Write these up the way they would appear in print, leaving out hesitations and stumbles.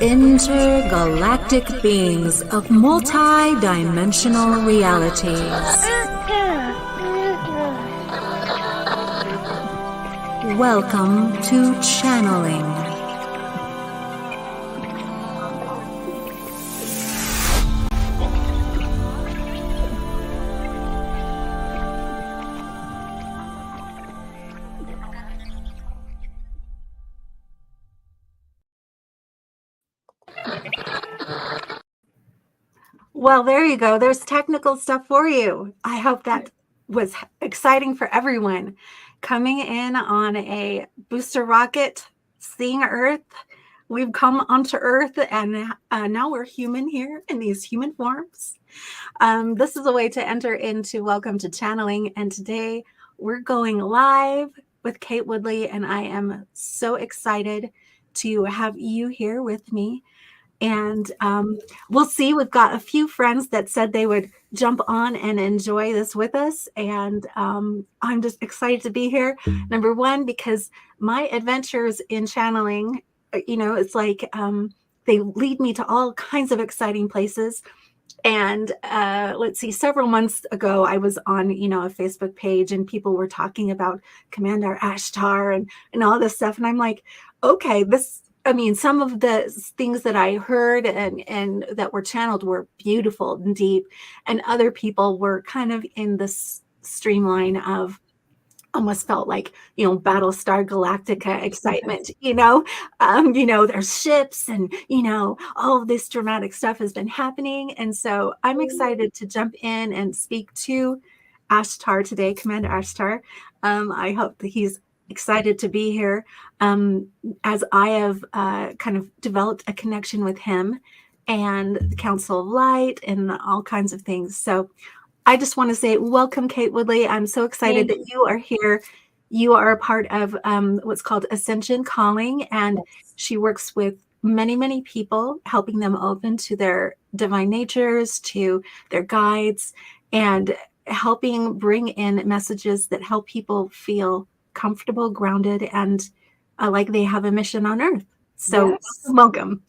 Intergalactic beings of multi-dimensional realities. Welcome to Channeling. Well, there you go. There's technical stuff for you. I hope that was exciting for everyone. Coming in on a booster rocket, seeing Earth. We've come onto Earth, and now we're human here in these human forms. This is a way to enter into Welcome to Channeling, and today we're going live with Kate Woodley, and I am so excited to have you here with me. And we'll see. We've got a few friends that said they would jump on and enjoy this with us. And I'm just excited to be here. Number one, because my adventures in channeling, it's like they lead me to all kinds of exciting places. And let's see, several months ago, I was on, a Facebook page and people were talking about Commander Ashtar and all this stuff. And I'm like, okay, some of the things that I heard and that were channeled were beautiful and deep, and other people were kind of in this streamline of almost felt like, Battlestar Galactica excitement, there's ships and, all of this dramatic stuff has been happening. And so I'm excited to jump in and speak to Ashtar today, Commander Ashtar. I hope that he's excited to be here, as I have kind of developed a connection with him and the Council of Light and all kinds of things. So I just want to say welcome, Kate Woodley. I'm so excited that you are here. You are a part of what's called Ascension Calling, and she works with many, many people, helping them open to their divine natures, to their guides, and helping bring in messages that help people feel comfortable, grounded, and like they have a mission on Earth. So yes. Welcome.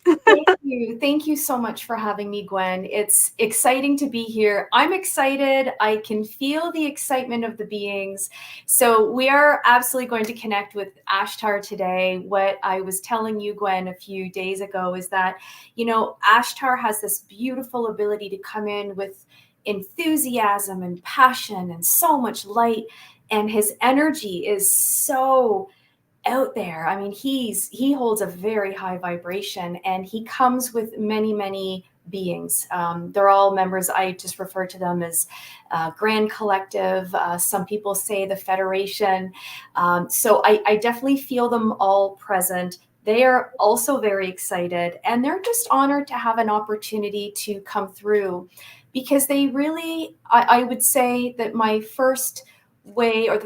Thank you so much for having me, Gwen. It's exciting to be here. I'm excited. I can feel the excitement of the beings. So we are absolutely going to connect with Ashtar today. What I was telling you, Gwen, a few days ago is that, Ashtar has this beautiful ability to come in with enthusiasm and passion and so much light. And his energy is so out there. I mean, he holds a very high vibration, and he comes with many, many beings. They're all members. I just refer to them as Grand Collective. Some people say the Federation. So I definitely feel them all present. They are also very excited, and they're just honored to have an opportunity to come through, because they really, I would say that the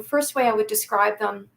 first way I would describe them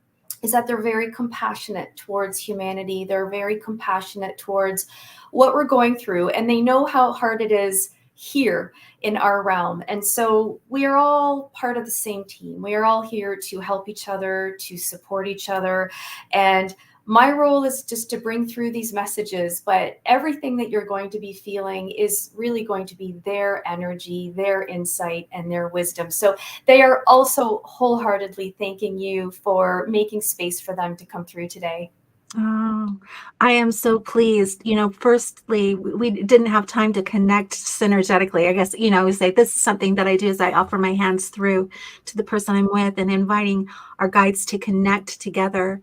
is that they're very compassionate towards humanity. They're very compassionate towards what we're going through, and they know how hard it is here in our realm. And so we are all part of the same team. We are all here to help each other, to support each other. And my role is just to bring through these messages, but everything that you're going to be feeling is really going to be their energy, their insight, and their wisdom. So they are also wholeheartedly thanking you for making space for them to come through today. Oh, I am so pleased. Firstly, we didn't have time to connect synergetically. I guess, we say this is something that I do is I offer my hands through to the person I'm with and inviting our guides to connect together.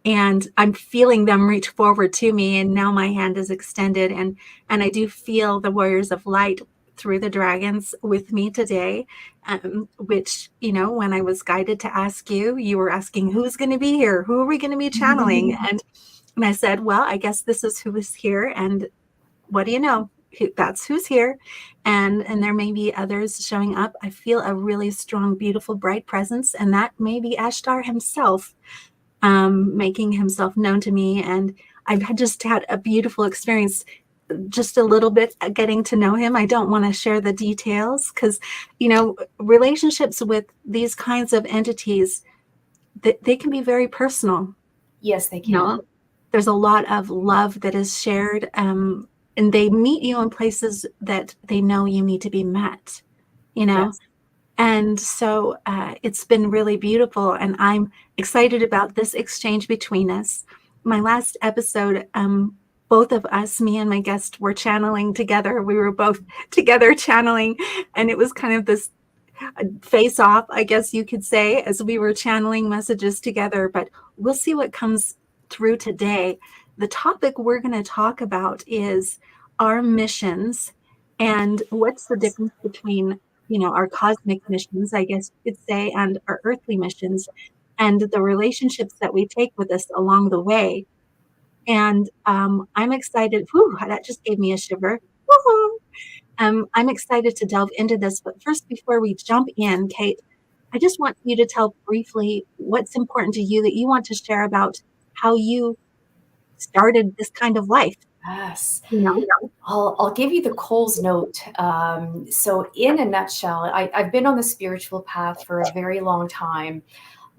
And I'm feeling them reach forward to me, and now my hand is extended, and I do feel the warriors of light through the dragons with me today, which, when I was guided to ask you, you were asking who's going to be here, who are we going to be channeling? And I said, well, I guess this is who is here, and what do you know? That's who's here, and there may be others showing up. I feel a really strong, beautiful, bright presence, and that may be Ashtar himself. Making himself known to me, and I've just had a beautiful experience, just a little bit getting to know him. I don't want to share the details because, relationships with these kinds of entities, they can be very personal. Yes, they can. there's a lot of love that is shared, and they meet you in places that they know you need to be met, you know? Yes. And so it's been really beautiful, and I'm excited about this exchange between us. My last episode, both of us, me and my guest, were channeling together. We were both together channeling, and it was kind of this face off, I guess you could say, as we were channeling messages together. But we'll see what comes through today. The topic we're going to talk about is our missions and what's the difference between, our cosmic missions, I guess you could say, and our earthly missions, and the relationships that we take with us along the way. And I'm excited. Whew, that just gave me a shiver. Woo-hoo. I'm excited to delve into this, but first, before we jump in, Kate, I just want you to tell briefly what's important to you that you want to share about how you started this kind of life. Yes. You know, I'll give you the Coles note. So in a nutshell, I've been on the spiritual path for a very long time.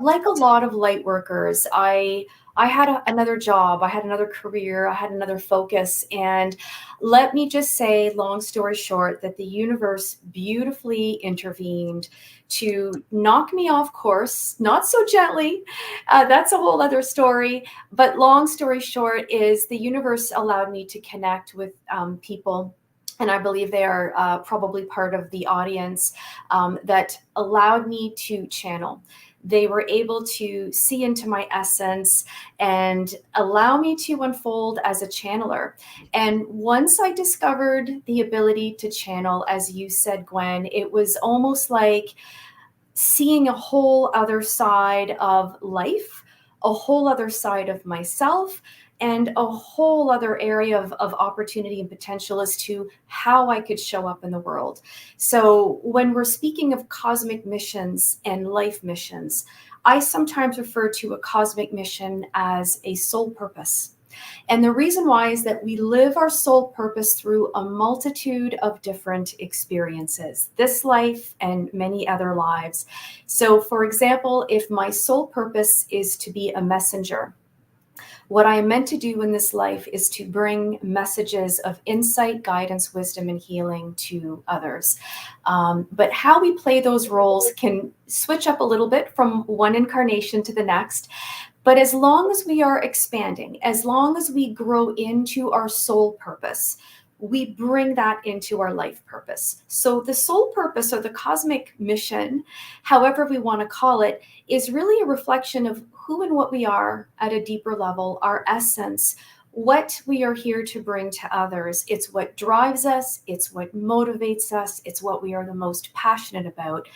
Like a lot of light workers, I had another job, I had another career, I had another focus. And let me just say, long story short, that the universe beautifully intervened to knock me off course, not so gently. That's a whole other story. But long story short is the universe allowed me to connect with people, and I believe they are probably part of the audience, that allowed me to channel. They were able to see into my essence and allow me to unfold as a channeler. And once I discovered the ability to channel, as you said, Gwen, it was almost like seeing a whole other side of life, a whole other side of myself, and a whole other area of opportunity and potential as to how I could show up in the world. So when we're speaking of cosmic missions and life missions, I sometimes refer to a cosmic mission as a soul purpose. And the reason why is that we live our soul purpose through a multitude of different experiences, this life and many other lives. So, for example, if my soul purpose is to be a messenger, what I am meant to do in this life is to bring messages of insight, guidance, wisdom, and healing to others. But how we play those roles can switch up a little bit from one incarnation to the next. But as long as we are expanding, as long as we grow into our soul purpose, we bring that into our life purpose. So the soul purpose, or the cosmic mission, however we want to call it, is really a reflection of who and what we are at a deeper level, our essence, what we are here to bring to others. It's what drives us, it's what motivates us, it's what we are the most passionate about.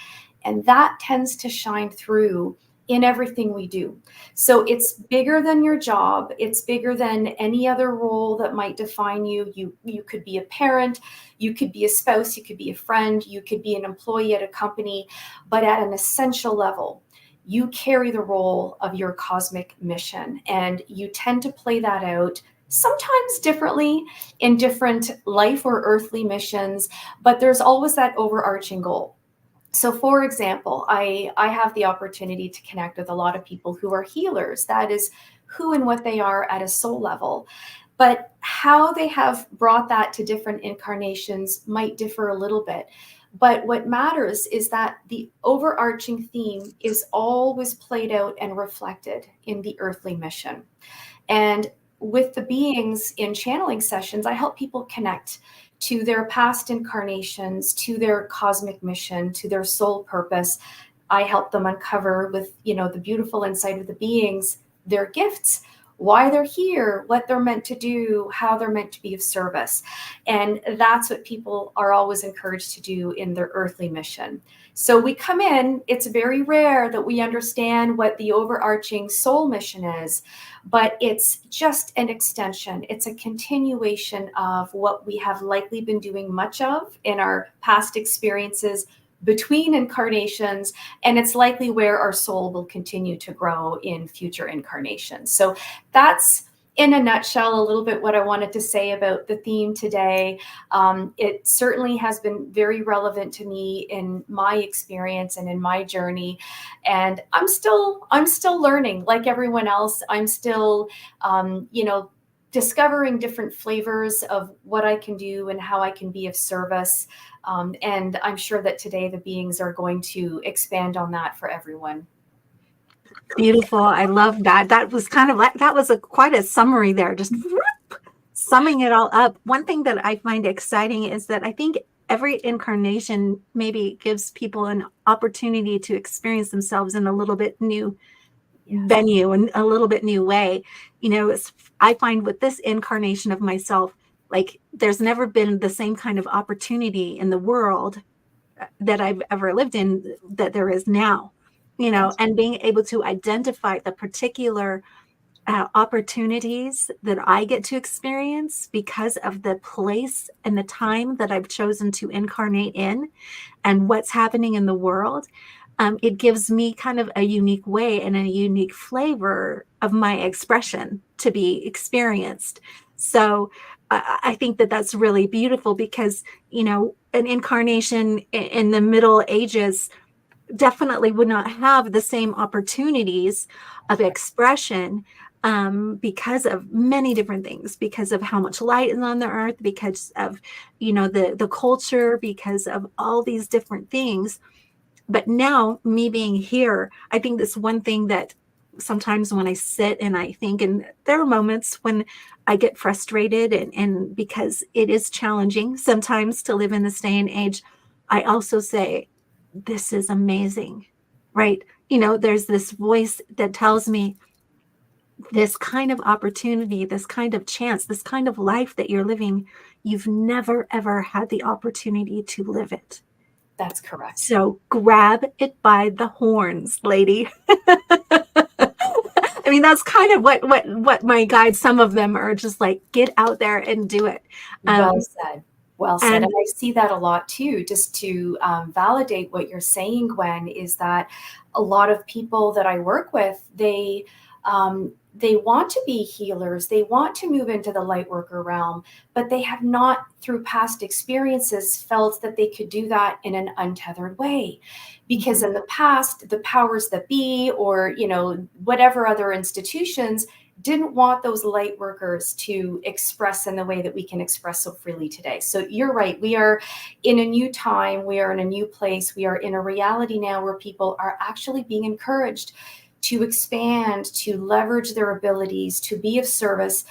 And that tends to shine through in everything we do. So it's bigger than your job. It's bigger than any other role that might define you. You could be a parent, you could be a spouse, you could be a friend, you could be an employee at a company, but at an essential level, you carry the role of your cosmic mission, and you tend to play that out sometimes differently in different life or earthly missions, but there's always that overarching goal. So, for example, I have the opportunity to connect with a lot of people who are healers. That is who and what they are at a soul level. But how they have brought that to different incarnations might differ a little bit. But what matters is that the overarching theme is always played out and reflected in the earthly mission. And with the beings in channeling sessions, I help people connect to their past incarnations, to their cosmic mission, to their soul purpose. I help them uncover with, the beautiful insight of the beings, their gifts, why they're here, what they're meant to do, how they're meant to be of service. And that's what people are always encouraged to do in their earthly mission. So we come in, it's very rare that we understand what the overarching soul mission is, but it's just an extension. It's a continuation of what we have likely been doing much of in our past experiences between incarnations, and it's likely where our soul will continue to grow in future incarnations. So that's in a nutshell, a little bit what I wanted to say about the theme today. It certainly has been very relevant to me in my experience and in my journey, and I'm still learning like everyone else. I'm still, discovering different flavors of what I can do and how I can be of service. And I'm sure that today the beings are going to expand on that for everyone. Beautiful. I love that. That was kind of like, that was quite a summary there, just summing it all up. One thing that I find exciting is that I think every incarnation maybe gives people an opportunity to experience themselves in a little bit new venue and a little bit new way. I find with this incarnation of myself, like there's never been the same kind of opportunity in the world that I've ever lived in that there is now, and being able to identify the particular opportunities that I get to experience because of the place and the time that I've chosen to incarnate in and what's happening in the world. It gives me kind of a unique way and a unique flavor of my expression to be experienced. So I think that that's really beautiful because, an incarnation in the Middle Ages definitely would not have the same opportunities of expression because of many different things, because of how much light is on the earth, because of, the culture, because of all these different things. But now, me being here, I think that's one thing that sometimes when I sit and I think, and there are moments when I get frustrated and because it is challenging sometimes to live in this day and age, I also say, this is amazing, right? There's this voice that tells me this kind of opportunity, this kind of chance, this kind of life that you're living, you've never, ever had the opportunity to live it. That's correct. So grab it by the horns, lady. I mean, that's kind of what my guides, some of them are just like, get out there and do it. Well said. Well said. And I see that a lot too, just to validate what you're saying, Gwen, is that a lot of people that I work with, they want to be healers. They want to move into the light worker realm, but they have not, through past experiences, felt that they could do that in an untethered way. Because in the past, the powers that be, or, whatever other institutions, didn't want those light workers to express in the way that we can express so freely today. So you're right. We are in a new time. We are in a new place. We are in a reality now where people are actually being encouraged to expand, to leverage their abilities, to be of service.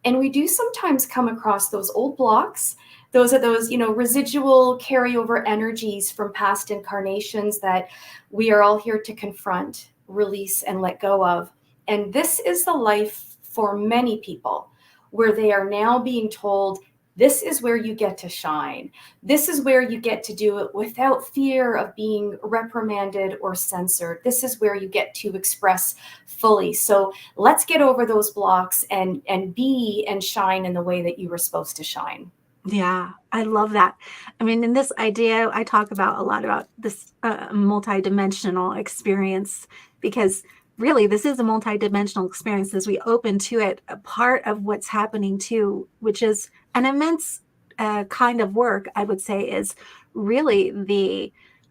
And we do sometimes come across those old blocks. Those are those, residual carryover energies from past incarnations that we are all here to confront, release, and let go of. And this is the life for many people, where they are now being told, this is where you get to shine. This is where you get to do it without fear of being reprimanded or censored. This is where you get to express fully. So let's get over those blocks and be and shine in the way that you were supposed to shine. yeah, I love that. I mean, in this idea, I talk about a lot about this multidimensional experience, because really this is a multidimensional experience as we open to it. A part of what's happening too, which is an immense kind of work, I would say, is really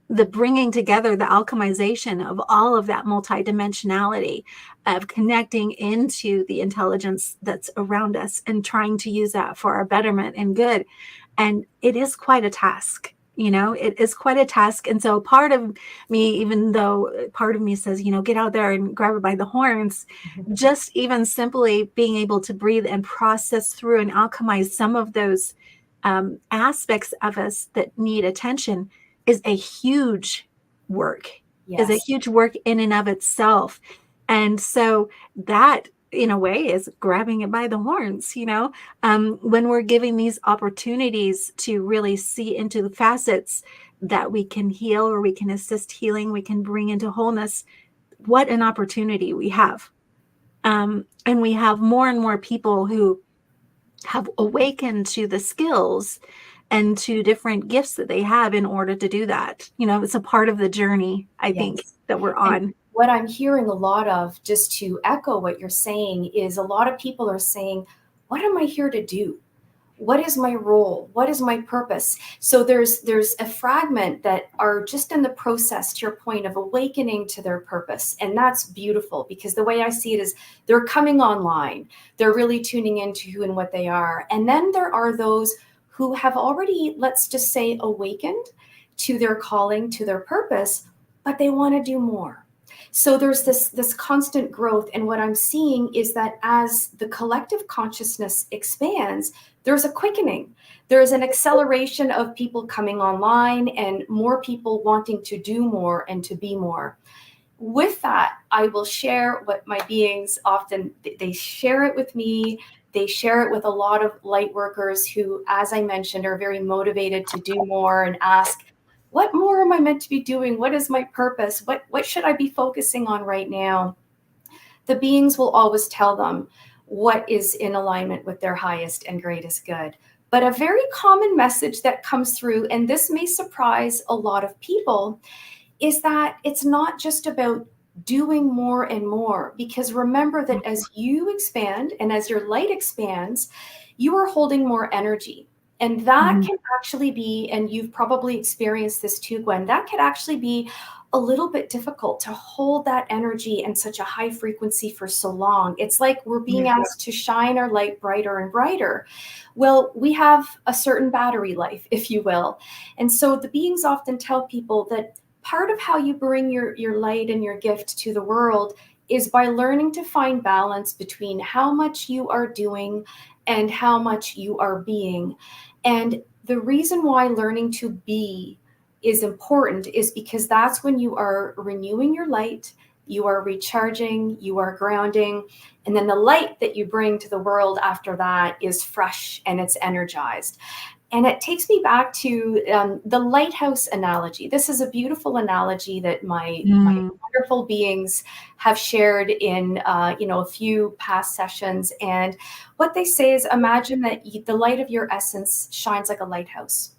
the bringing together, the alchemization of all of that multidimensionality, of connecting into the intelligence that's around us and trying to use that for our betterment and good. And it is quite a task. It is quite a task. And so part of me, even though part of me says, get out there and grab it by the horns, just even simply being able to breathe and process through and alchemize some of those aspects of us that need attention is a huge work, is a huge work in and of itself. And so that, in a way, is grabbing it by the horns, when we're giving these opportunities to really see into the facets that we can heal, or we can assist healing, we can bring into wholeness. What an opportunity we have. And we have more and more people who have awakened to the skills and to different gifts that they have in order to do that. It's a part of the journey, I think, that we're on. And what I'm hearing a lot of, just to echo what you're saying, is a lot of people are saying, what am I here to do? What is my role? What is my purpose? So there's a fragment that are just in the process, to your point, of awakening to their purpose. And that's beautiful, because the way I see it is they're coming online. They're really tuning into who and what they are. And then there are those who have already, let's just say, awakened to their calling, to their purpose, but they want to do more. So there's this constant growth. And what I'm seeing is that as the collective consciousness expands, there's a quickening. There's an acceleration of people coming online and more people wanting to do more and to be more. With that, I will share what my beings often, they share it with me. They share it with a lot of light workers who, as I mentioned, are very motivated to do more and ask, what more am I meant to be doing? What is my purpose? What should I be focusing on right now? The beings will always tell them what is in alignment with their highest and greatest good. But a very common message that comes through, and this may surprise a lot of people, is that it's not just about doing more and more. Because remember that as you expand and as your light expands, you are holding more energy. And that can actually be, and you've probably experienced this too, Gwen, that could actually be a little bit difficult to hold that energy and such a high frequency for so long. It's like we're being asked to shine our light brighter and brighter. Well, we have a certain battery life, if you will. And so the beings often tell people that part of how you bring your light and your gift to the world is by learning to find balance between how much you are doing and how much you are being. And the reason why learning to be is important is because that's when you are renewing your light, you are recharging, you are grounding, and then the light that you bring to the world after that is fresh and it's energized. And it takes me back to the lighthouse analogy. This is a beautiful analogy that my wonderful beings have shared in a few past sessions. And what they say is, imagine that the light of your essence shines like a lighthouse.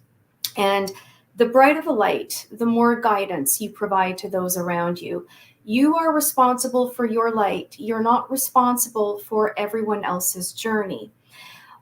And the brighter the light, the more guidance you provide to those around you. You are responsible for your light. You're not responsible for everyone else's journey.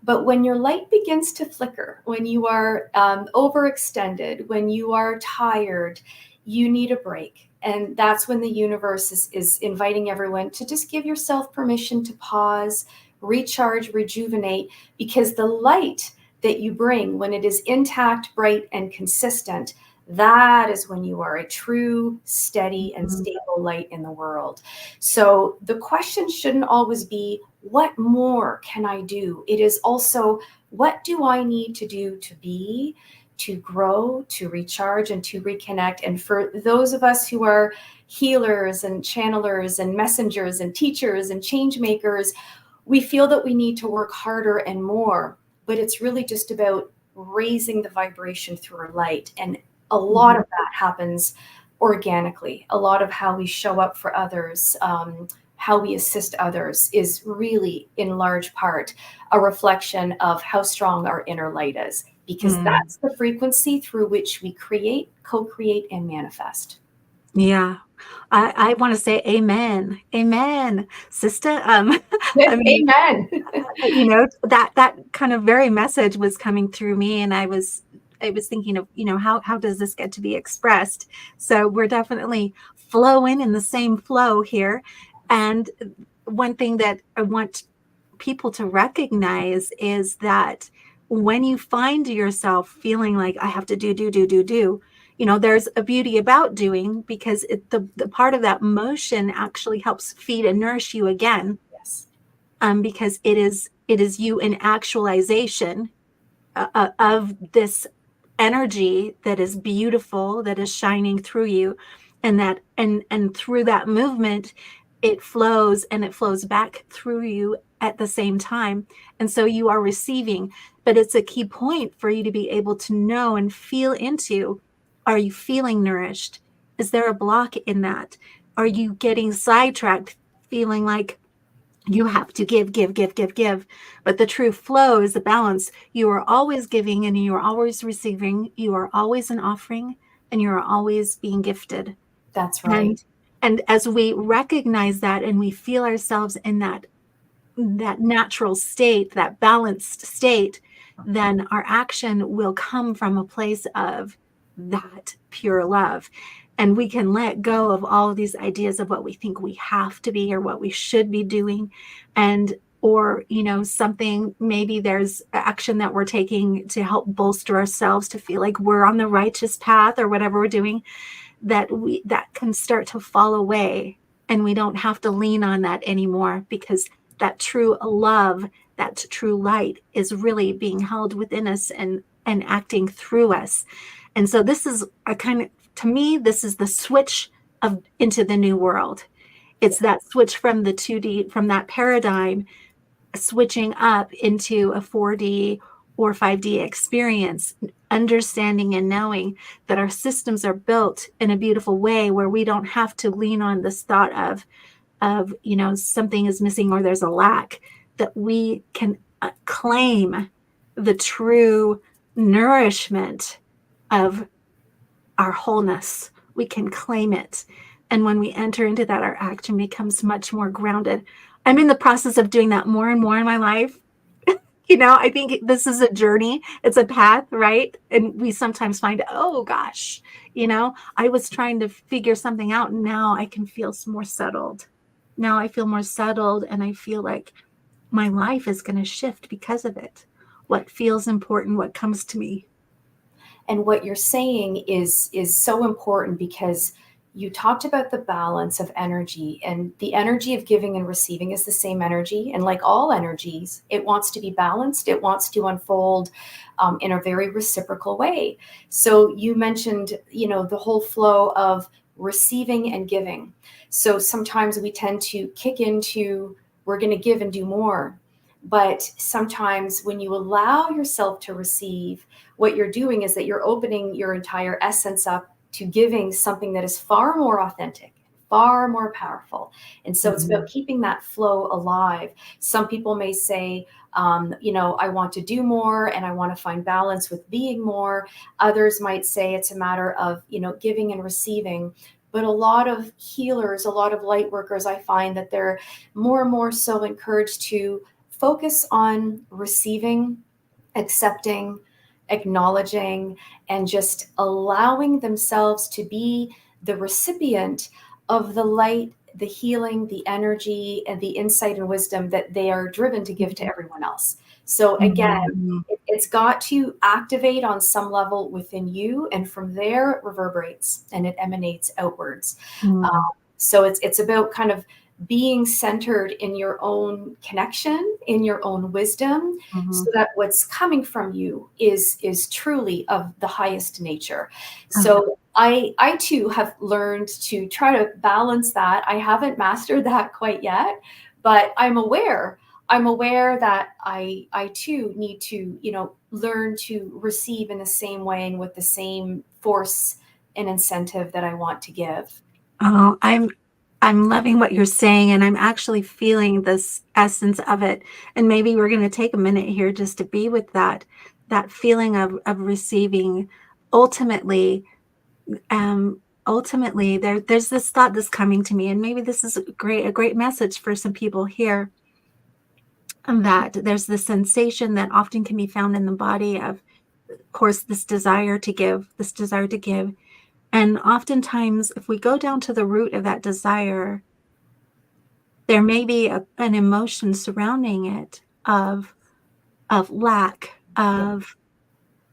But when your light begins to flicker, when you are overextended, when you are tired, you need a break. And that's when the universe is inviting everyone to just give yourself permission to pause, recharge, rejuvenate, because the light that you bring, when it is intact, bright, and consistent, that is when you are a true, steady, and stable light in the world. So the question shouldn't always be, what more can I do? It is also, what do I need to do to be, to grow, to recharge, and to reconnect? And for those of us who are healers and channelers and messengers and teachers and change makers, we feel that we need to work harder and more, but it's really just about raising the vibration through our light. And a lot of that happens organically. A lot of how we show up for others, how we assist others, is really in large part a reflection of how strong our inner light is, because that's the frequency through which we create, co-create, and manifest. Yeah. I want to say amen. Amen, sister. Amen. That kind of very message was coming through me, and I was thinking of, how does this get to be expressed? So we're definitely flowing in the same flow here. And one thing that I want people to recognize is that when you find yourself feeling like I have to do, there's a beauty about doing, because the part of that motion actually helps feed and nourish you again. Yes. Because it is you in actualization of this energy that is beautiful, that is shining through you, and through that movement, it flows, and it flows back through you at the same time. And so you are receiving, but it's a key point for you to be able to know and feel into, are you feeling nourished? Is there a block in that? Are you getting sidetracked, feeling like you have to give? But the true flow is the balance. You are always giving and you are always receiving. You are always an offering and you are always being gifted. That's right. And as we recognize that and we feel ourselves in that natural state, that balanced state, then our action will come from a place of that pure love. And we can let go of all of these ideas of what we think we have to be or what we should be doing. And, or, something, maybe there's action that we're taking to help bolster ourselves to feel like we're on the righteous path or whatever we're doing, that can start to fall away. And we don't have to lean on that anymore, because that true love, that true light is really being held within us and acting through us. And so this is to me, this is the switch into the new world. It's that switch from the 2D, from that paradigm, switching up into a 4D or 5D experience, understanding and knowing that our systems are built in a beautiful way where we don't have to lean on this thought of something is missing or there's a lack, that we can claim the true nourishment of our wholeness. We can claim it. And when we enter into that, our action becomes much more grounded. I'm in the process of doing that more and more in my life. I think this is a journey. It's a path, right? And we sometimes find, oh gosh, I was trying to figure something out, and now I can feel more settled. Now I feel more settled, and I feel like my life is going to shift because of it. What feels important, what comes to me. And what you're saying is so important, because you talked about the balance of energy, and the energy of giving and receiving is the same energy. And like all energies, it wants to be balanced. It wants to unfold in a very reciprocal way. So you mentioned, the whole flow of receiving and giving. So sometimes we tend to kick into, we're going to give and do more. But sometimes when you allow yourself to receive, what you're doing is that you're opening your entire essence up to giving something that is far more authentic, far more powerful. And so it's about keeping that flow alive. Some people may say, I want to do more and I want to find balance with being more. Others might say it's a matter of, giving and receiving. But a lot of healers, a lot of light workers, I find that they're more and more so encouraged to focus on receiving, accepting, acknowledging, and just allowing themselves to be the recipient of the light, the healing, the energy, and the insight and wisdom that they are driven to give to everyone else. So again, it's got to activate on some level within you, and from there it reverberates and it emanates outwards. So it's about kind of being centered in your own connection, in your own wisdom, so that what's coming from you is truly of the highest nature. So I too have learned to try to balance that. I haven't mastered that quite yet, but I'm aware that I too need to, learn to receive in the same way and with the same force and incentive that I want to give. Oh, I'm loving what you're saying, and I'm actually feeling this essence of it. And maybe we're going to take a minute here just to be with that feeling of receiving. Ultimately, there's this thought that's coming to me, and maybe this is a great message for some people here. That there's this sensation that often can be found in the body of course, this desire to give. And oftentimes, if we go down to the root of that desire, there may be an emotion surrounding it of lack, of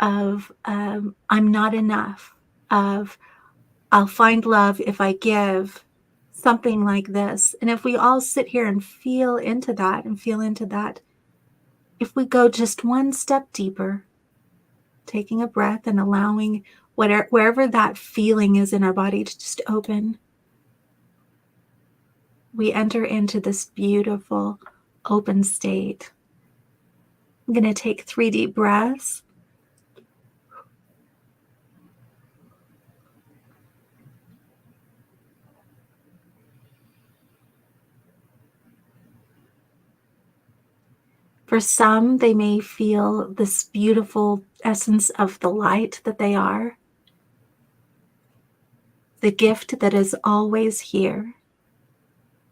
I'm not enough, of I'll find love if I give, something like this. And if we all sit here and feel into that, if we go just one step deeper, taking a breath and allowing wherever that feeling is in our body to just open, we enter into this beautiful open state. I'm going to take 3 deep breaths. For some, they may feel this beautiful essence of the light that they are. the gift that is always here.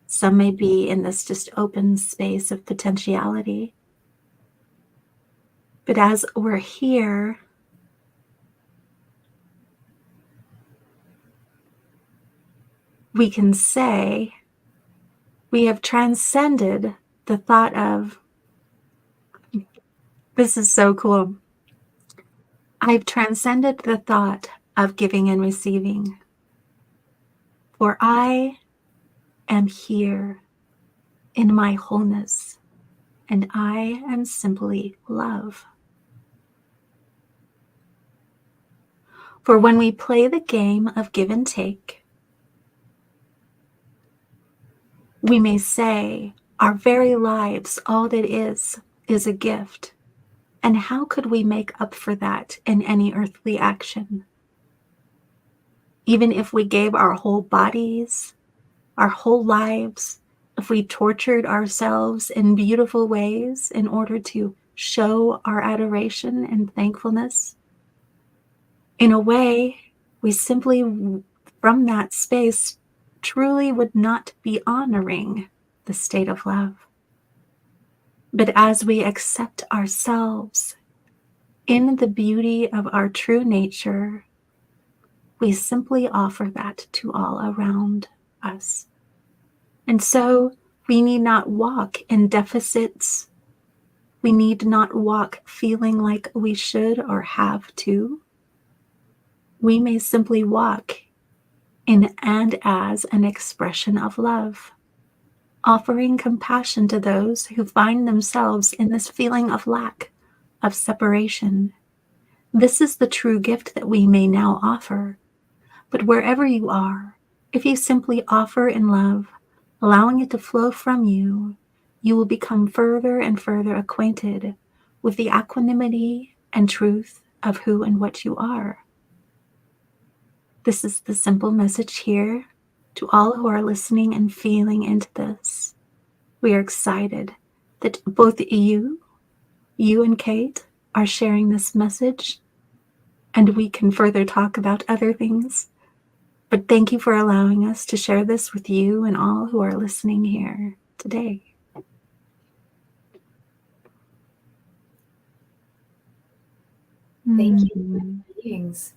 Some may be in this just open space of potentiality. But as we're here, we can say we have transcended the thought of, this is so cool, I've transcended the thought of giving and receiving. For I am here in my wholeness, and I am simply love. For when we play the game of give and take, we may say our very lives, all that is a gift. And how could we make up for that in any earthly action? Even if we gave our whole bodies, our whole lives, if we tortured ourselves in beautiful ways in order to show our adoration and thankfulness, in a way, we simply, from that space, truly would not be honoring the state of love. But as we accept ourselves in the beauty of our true nature, we simply offer that to all around us. And so we need not walk in deficits. We need not walk feeling like we should or have to. We may simply walk in and as an expression of love, offering compassion to those who find themselves in this feeling of lack, of separation. This is the true gift that we may now offer. But wherever you are, if you simply offer in love, allowing it to flow from you, you will become further and further acquainted with the equanimity and truth of who and what you are. This is the simple message here to all who are listening and feeling into this. We are excited that both you and Kate are sharing this message, and we can further talk about other things. But thank you for allowing us to share this with you and all who are listening here today. Thank you, beings.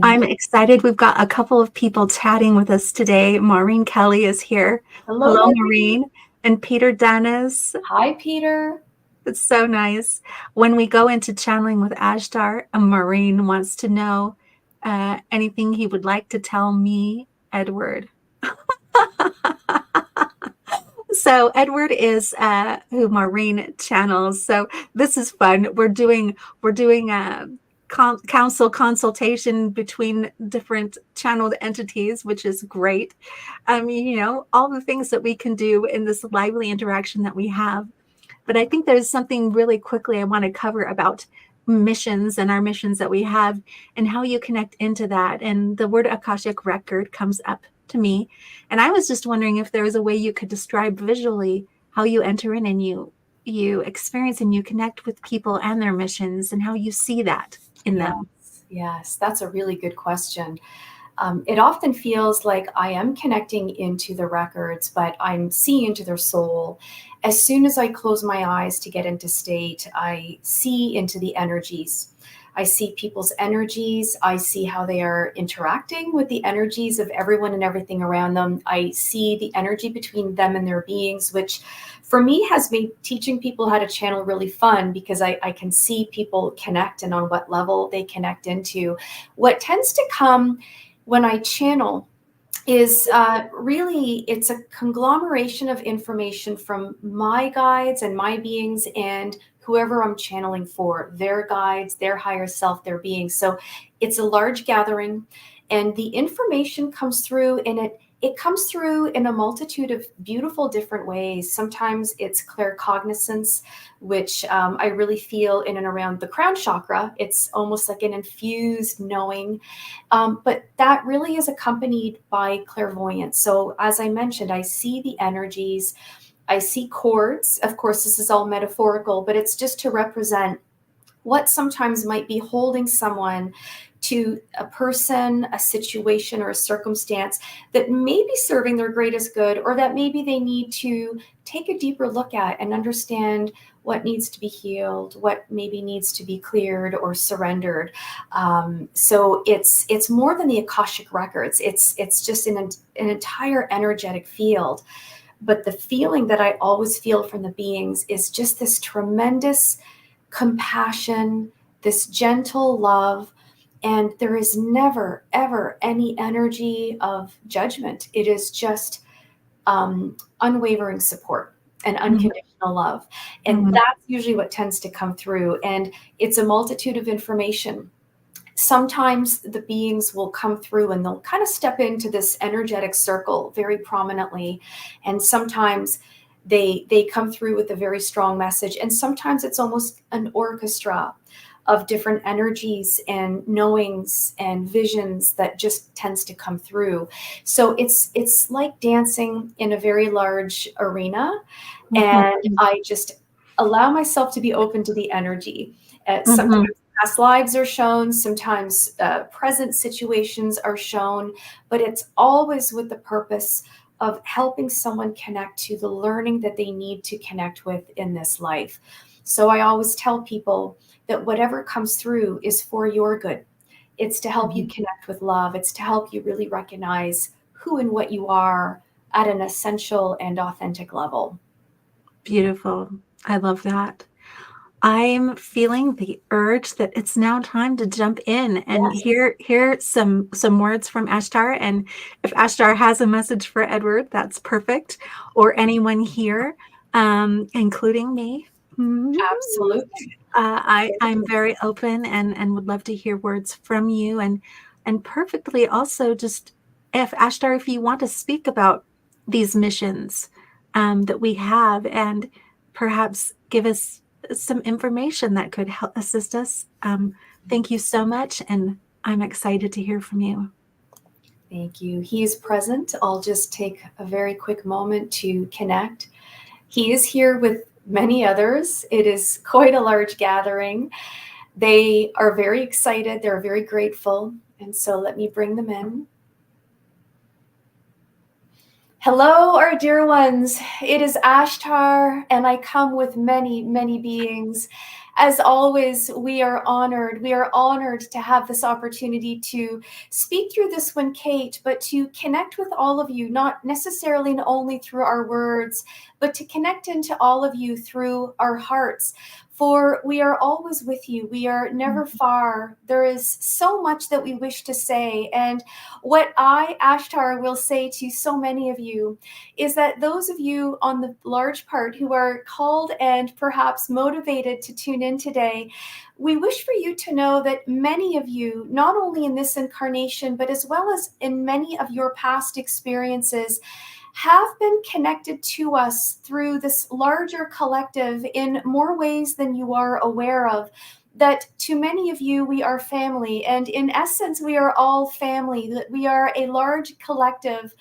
I'm excited. We've got a couple of people chatting with us today. Maureen Kelly is here. Hello, Maureen. And Peter Dennis. Hi, Peter. It's so nice. When we go into channeling with Ashtar, Maureen wants to know anything he would like to tell me, Edward. So Edward is who Maureen channels. So this is fun. We're doing council consultation between different channeled entities, which is great. All the things that we can do in this lively interaction that we have. But I think there's something really quickly I want to cover about missions and our missions that we have and how you connect into that. And the word Akashic record comes up to me. And I was just wondering if there was a way you could describe visually how you enter in and you experience and you connect with people and their missions and how you see that in them. Yes, that's a really good question. It often feels like I am connecting into the records, but I'm seeing into their soul. As soon as I close my eyes to get into state, I see into the energies. I see people's energies. I see how they are interacting with the energies of everyone and everything around them. I see the energy between them and their beings, which for me has made teaching people how to channel really fun because I can see people connect and on what level they connect into. What tends to come when I channel is really, it's a conglomeration of information from my guides and my beings and whoever I'm channeling for, their guides, their higher self, their beings. So it's a large gathering and the information comes through and it comes through in a multitude of beautiful different ways. Sometimes it's claircognizance, which I really feel in and around the crown chakra. It's almost like an infused knowing, but that really is accompanied by clairvoyance. So as I mentioned, I see the energies, I see chords. Of course, this is all metaphorical, but it's just to represent what sometimes might be holding someone to a person, a situation, or a circumstance that may be serving their greatest good, or that maybe they need to take a deeper look at and understand what needs to be healed, what maybe needs to be cleared or surrendered. So it's more than the Akashic records. It's just an entire energetic field. But the feeling that I always feel from the beings is just this tremendous compassion, this gentle love, and there is never, ever any energy of judgment. It is just unwavering support and unconditional love. And that's usually what tends to come through. And it's a multitude of information. Sometimes the beings will come through and they'll kind of step into this energetic circle very prominently. And sometimes they come through with a very strong message. And sometimes it's almost an orchestra of different energies and knowings and visions that just tends to come through. So it's like dancing in a very large arena. And I just allow myself to be open to the energy. Sometimes past lives are shown, sometimes present situations are shown, but it's always with the purpose of helping someone connect to the learning that they need to connect with in this life. So I always tell people that whatever comes through is for your good. It's to help you connect with love. It's to help you really recognize who and what you are at an essential and authentic level. Beautiful. I love that. I'm feeling the urge that it's now time to jump in and hear some words from Ashtar. And if Ashtar has a message for Edward, that's perfect. Or anyone here, including me. Absolutely. I'm very open and would love to hear words from you, and perfectly also just if Ashtar, if you want to speak about these missions that we have and perhaps give us some information that could help assist us. Thank you so much, and I'm excited to hear from you. Thank you. He is present. I'll just take a very quick moment to connect. He is here with many others. It is quite a large gathering. They are very excited. They're very grateful. And so let me bring them in. Hello, our dear ones. It is Ashtar, and I come with many, many beings. As always, we are honored. We are honored to have this opportunity to speak through this one, Kate, but to connect with all of you, not necessarily and only through our words, but to connect into all of you through our hearts. For we are always with you. We are never far. There is so much that we wish to say. And what I, Ashtar, will say to so many of you is that those of you on the large part who are called and perhaps motivated to tune in today, we wish for you to know that many of you, not only in this incarnation, but as well as in many of your past experiences, have been connected to us through this larger collective in more ways than you are aware of. That to many of you, we are family. And in essence, we are all family, that we are a large collective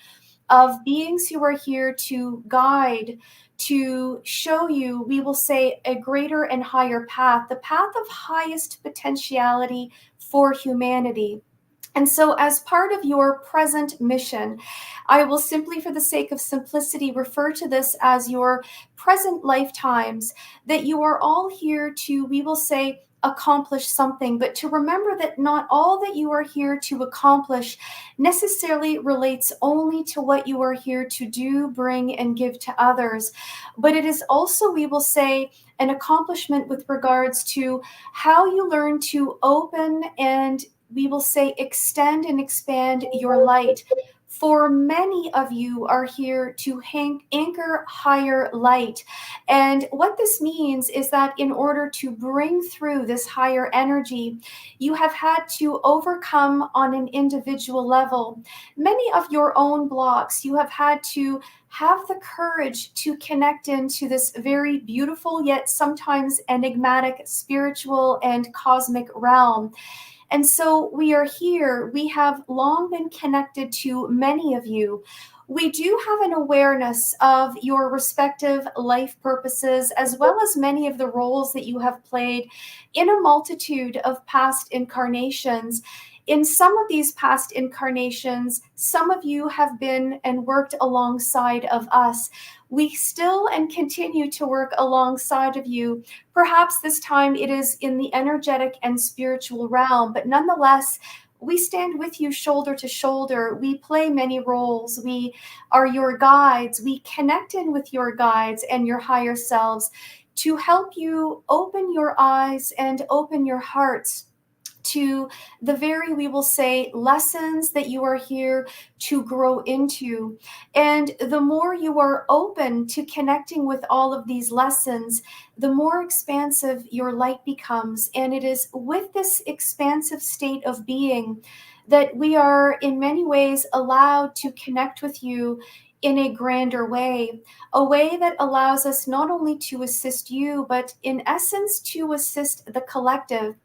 of beings who are here to guide, to show you, we will say, a greater and higher path, the path of highest potentiality for humanity. And so as part of your present mission, I will simply, for the sake of simplicity, refer to this as your present lifetimes, that you are all here to, we will say, accomplish something, but to remember that not all that you are here to accomplish necessarily relates only to what you are here to do, bring, and give to others. But it is also, we will say, an accomplishment with regards to how you learn to open and, we will say, extend and expand your light. For many of you are here to anchor higher light. And what this means is that in order to bring through this higher energy, you have had to overcome on an individual level many of your own blocks. You have had to have the courage to connect into this very beautiful yet sometimes enigmatic spiritual and cosmic realm. And so we are here. We have long been connected to many of you. We do have an awareness of your respective life purposes, as well as many of the roles that you have played in a multitude of past incarnations. In some of these past incarnations, some of you have been and worked alongside of us. We still and continue to work alongside of you. Perhaps this time it is in the energetic and spiritual realm, but nonetheless, we stand with you shoulder to shoulder. We play many roles. We are your guides. We connect in with your guides and your higher selves to help you open your eyes and open your hearts to the very, we will say, lessons that you are here to grow into. And the more you are open to connecting with all of these lessons, the more expansive your light becomes. And it is with this expansive state of being that we are in many ways allowed to connect with you in a grander way, a way that allows us not only to assist you, but in essence to assist the collective.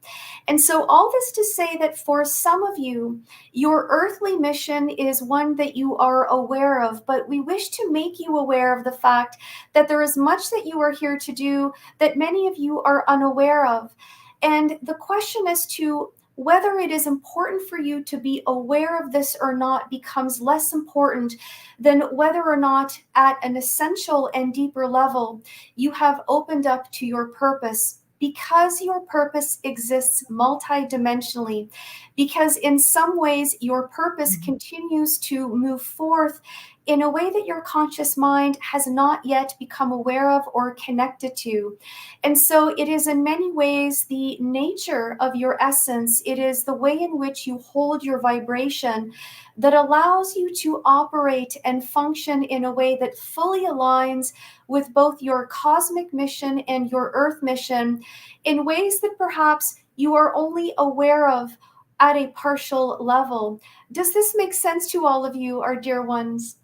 And so all this to say that for some of you, your earthly mission is one that you are aware of, but we wish to make you aware of the fact that there is much that you are here to do that many of you are unaware of. And the question as to whether it is important for you to be aware of this or not becomes less important than whether or not at an essential and deeper level you have opened up to your purpose, because your purpose exists multidimensionally, because in some ways your purpose continues to move forth in a way that your conscious mind has not yet become aware of or connected to. And so it is in many ways the nature of your essence. It is the way in which you hold your vibration that allows you to operate and function in a way that fully aligns with both your cosmic mission and your earth mission in ways that perhaps you are only aware of at a partial level. Does this make sense to all of you, our dear ones?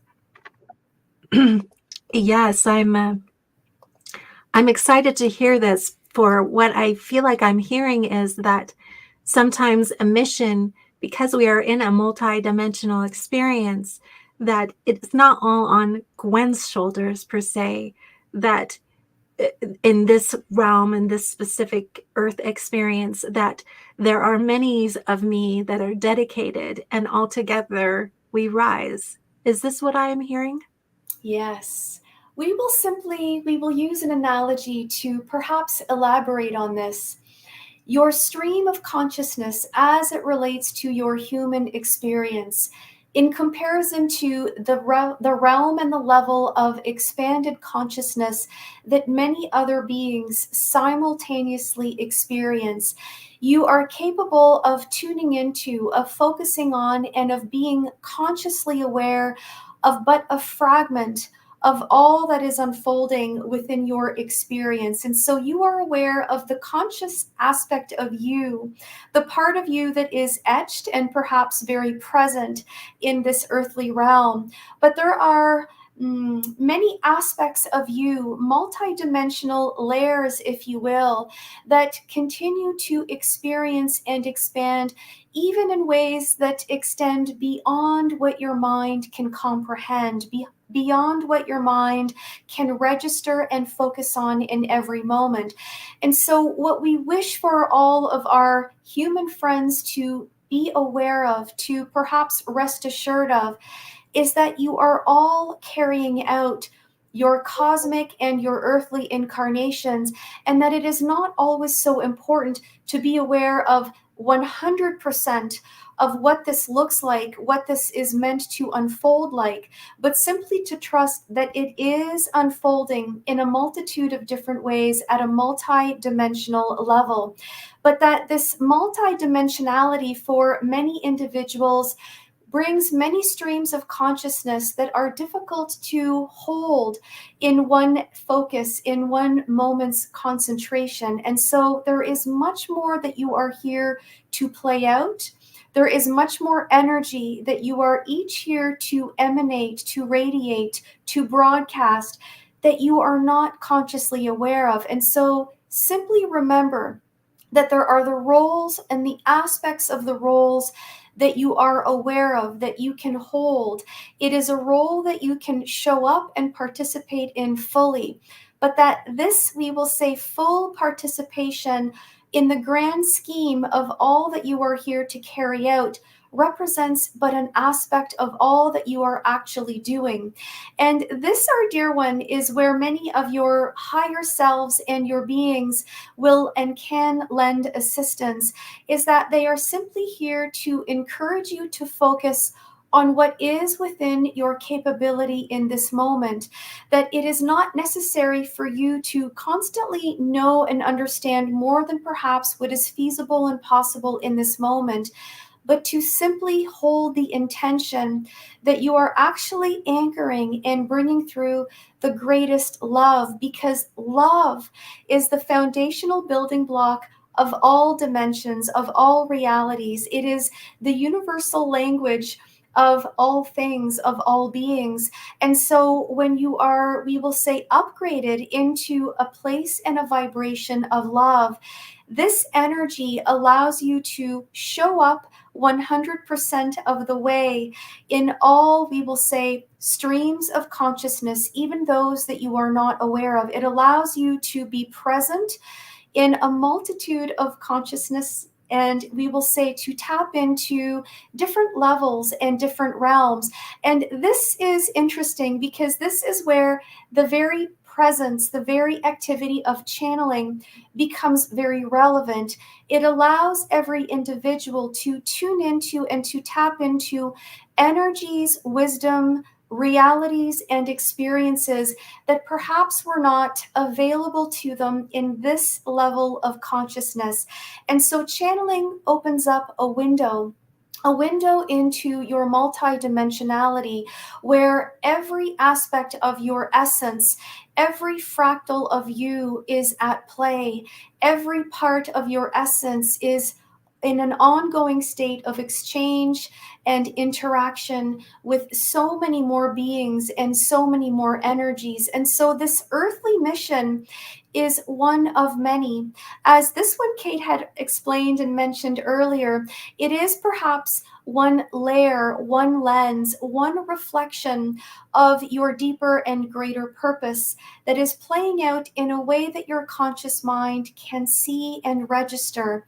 Yes, I'm excited to hear this. For what I feel like I'm hearing is that sometimes a mission, because we are in a multi-dimensional experience, that it's not all on Gwen's shoulders per se, that in this realm, in this specific earth experience, that there are many of me that are dedicated, and all together we rise. Is this what I am hearing? Yes. We will use an analogy to perhaps elaborate on this. Your stream of consciousness as it relates to your human experience in comparison to the realm and the level of expanded consciousness that many other beings simultaneously experience. You are capable of tuning into, of focusing on, and of being consciously aware of but a fragment of all that is unfolding within your experience. And so you are aware of the conscious aspect of you, the part of you that is etched and perhaps very present in this earthly realm. But there are many aspects of you, multidimensional layers, if you will, that continue to experience and expand, even in ways that extend beyond what your mind can comprehend, beyond what your mind can register and focus on in every moment. And so what we wish for all of our human friends to be aware of, to perhaps rest assured of, is that you are all carrying out your cosmic and your earthly incarnations, and that it is not always so important to be aware of 100% of what this looks like, what this is meant to unfold like, but simply to trust that it is unfolding in a multitude of different ways at a multi-dimensional level. But that this multi-dimensionality for many individuals brings many streams of consciousness that are difficult to hold in one focus, in one moment's concentration. And so there is much more that you are here to play out. There is much more energy that you are each here to emanate, to radiate, to broadcast, that you are not consciously aware of. And so simply remember that there are the roles and the aspects of the roles that you are aware of, that you can hold. It is a role that you can show up and participate in fully. But that this, we will say, full participation in the grand scheme of all that you are here to carry out represents but an aspect of all that you are actually doing. And this, our dear one, is where many of your higher selves and your beings will and can lend assistance, is that they are simply here to encourage you to focus on what is within your capability in this moment, that it is not necessary for you to constantly know and understand more than perhaps what is feasible and possible in this moment, but to simply hold the intention that you are actually anchoring and bringing through the greatest love, because love is the foundational building block of all dimensions, of all realities. It is the universal language of all things, of all beings. And so when you are, we will say, upgraded into a place and a vibration of love, this energy allows you to show up 100% of the way in all, we will say, streams of consciousness, even those that you are not aware of. It allows you to be present in a multitude of consciousness, and we will say to tap into different levels and different realms. And this is interesting because this is where the very presence, the very activity of channeling becomes very relevant. It allows every individual to tune into and to tap into energies, wisdom, realities, and experiences that perhaps were not available to them in this level of consciousness. And so channeling opens up a window into your multidimensionality, where every aspect of your essence, every fractal of you is at play. Every part of your essence is in an ongoing state of exchange and interaction with so many more beings and so many more energies. And so this earthly mission is one of many. As this one Kate had explained and mentioned earlier, it is perhaps one layer, one lens, one reflection of your deeper and greater purpose that is playing out in a way that your conscious mind can see and register.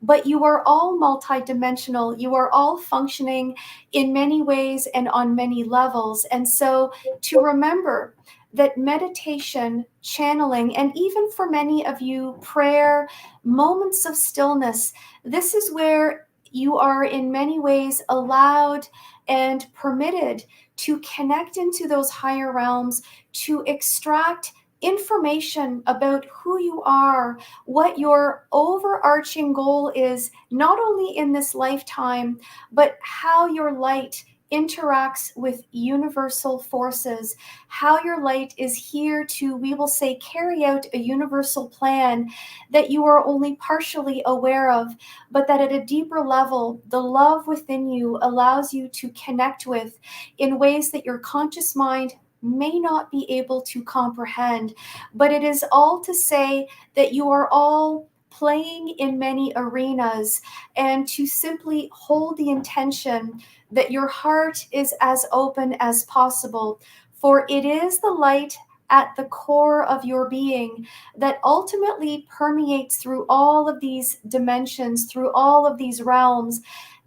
But you are all multidimensional. You are all functioning in many ways and on many levels. And so to remember that meditation, channeling, and even for many of you, prayer, moments of stillness, this is where you are in many ways allowed and permitted to connect into those higher realms, to extract information about who you are, what your overarching goal is, not only in this lifetime, but how your light interacts with universal forces, how your light is here to, we will say, carry out a universal plan that you are only partially aware of, but that at a deeper level, the love within you allows you to connect with in ways that your conscious mind may not be able to comprehend. But it is all to say that you are all playing in many arenas, and to simply hold the intention that your heart is as open as possible, for it is the light at the core of your being that ultimately permeates through all of these dimensions, through all of these realms,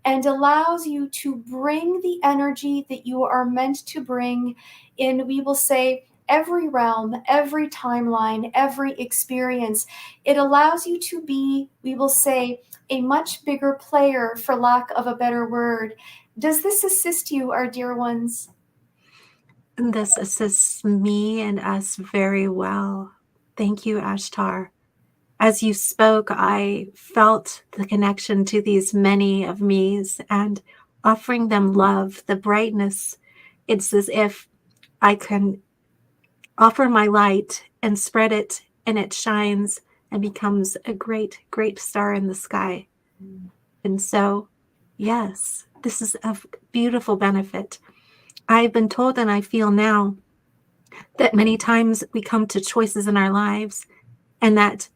and allows you to bring the energy that you are meant to bring in, we will say, every realm, every timeline, every experience. It allows you to be, we will say, a much bigger player, for lack of a better word. Does this assist you, our dear ones? This assists me and us very well. Thank you, Ashtar. As you spoke, I felt the connection to these many of me's and offering them love, the brightness. It's as if I can offer my light and spread it, and it shines and becomes a great, great star in the sky. And so, yes, this is a beautiful benefit. I've been told, and I feel now, that many times we come to choices in our lives, and that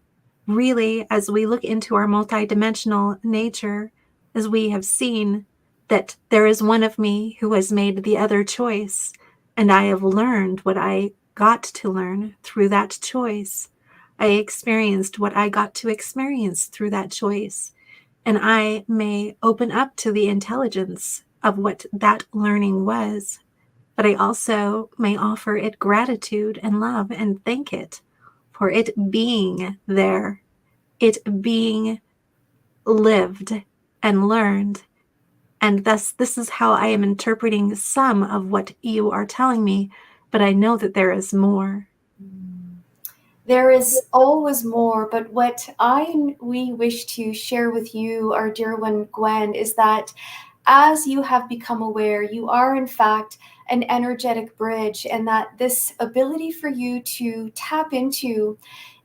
really, as we look into our multidimensional nature, as we have seen that there is one of me who has made the other choice, and I have learned what I got to learn through that choice. I experienced what I got to experience through that choice, and I may open up to the intelligence of what that learning was, but I also may offer it gratitude and love and thank it for it being there, it being lived and learned. And thus, this is how I am interpreting some of what you are telling me, but I know that there is more. There is always more, but what we wish to share with you, our dear one Gwen, is that as you have become aware, you are in fact an energetic bridge, and that this ability for you to tap into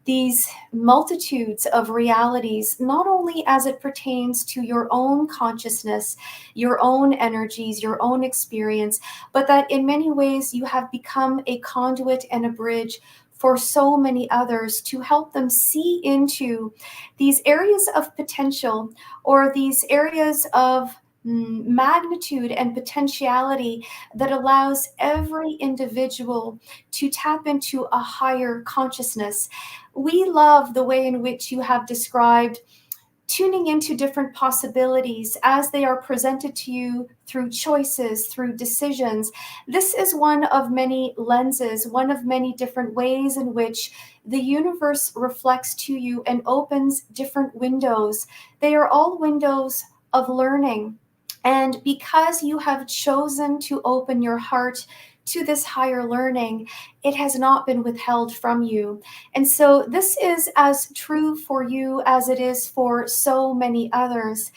these multitudes of realities, not only as it pertains to your own consciousness, your own energies, your own experience, but that in many ways you have become a conduit and a bridge for so many others to help them see into these areas of potential, or these areas of magnitude and potentiality that allows every individual to tap into a higher consciousness. We love the way in which you have described tuning into different possibilities as they are presented to you through choices, through decisions. This is one of many lenses, one of many different ways in which the universe reflects to you and opens different windows. They are all windows of learning. And because you have chosen to open your heart to this higher learning, it has not been withheld from you. And so this is as true for you as it is for so many others.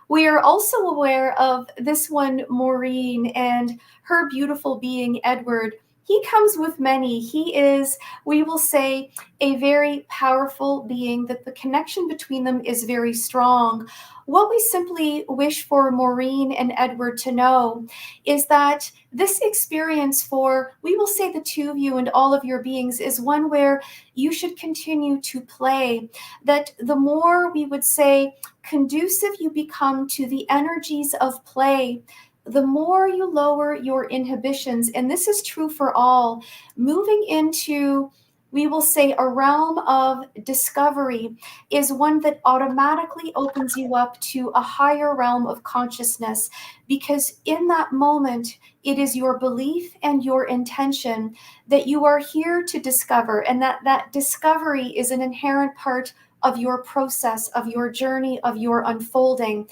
We are also aware of this one, Maureen, and her beautiful being, Edward. He comes with many. He is, we will say, a very powerful being, that the connection between them is very strong. What we simply wish for Maureen and Edward to know is that this experience for, we will say, the two of you and all of your beings is one where you should continue to play. That the more, we would say, conducive you become to the energies of play, the more you lower your inhibitions. And this is true for all. Moving into, we will say, a realm of discovery is one that automatically opens you up to a higher realm of consciousness, because in that moment, it is your belief and your intention that you are here to discover, and that discovery is an inherent part of your process, of your journey, of your unfolding.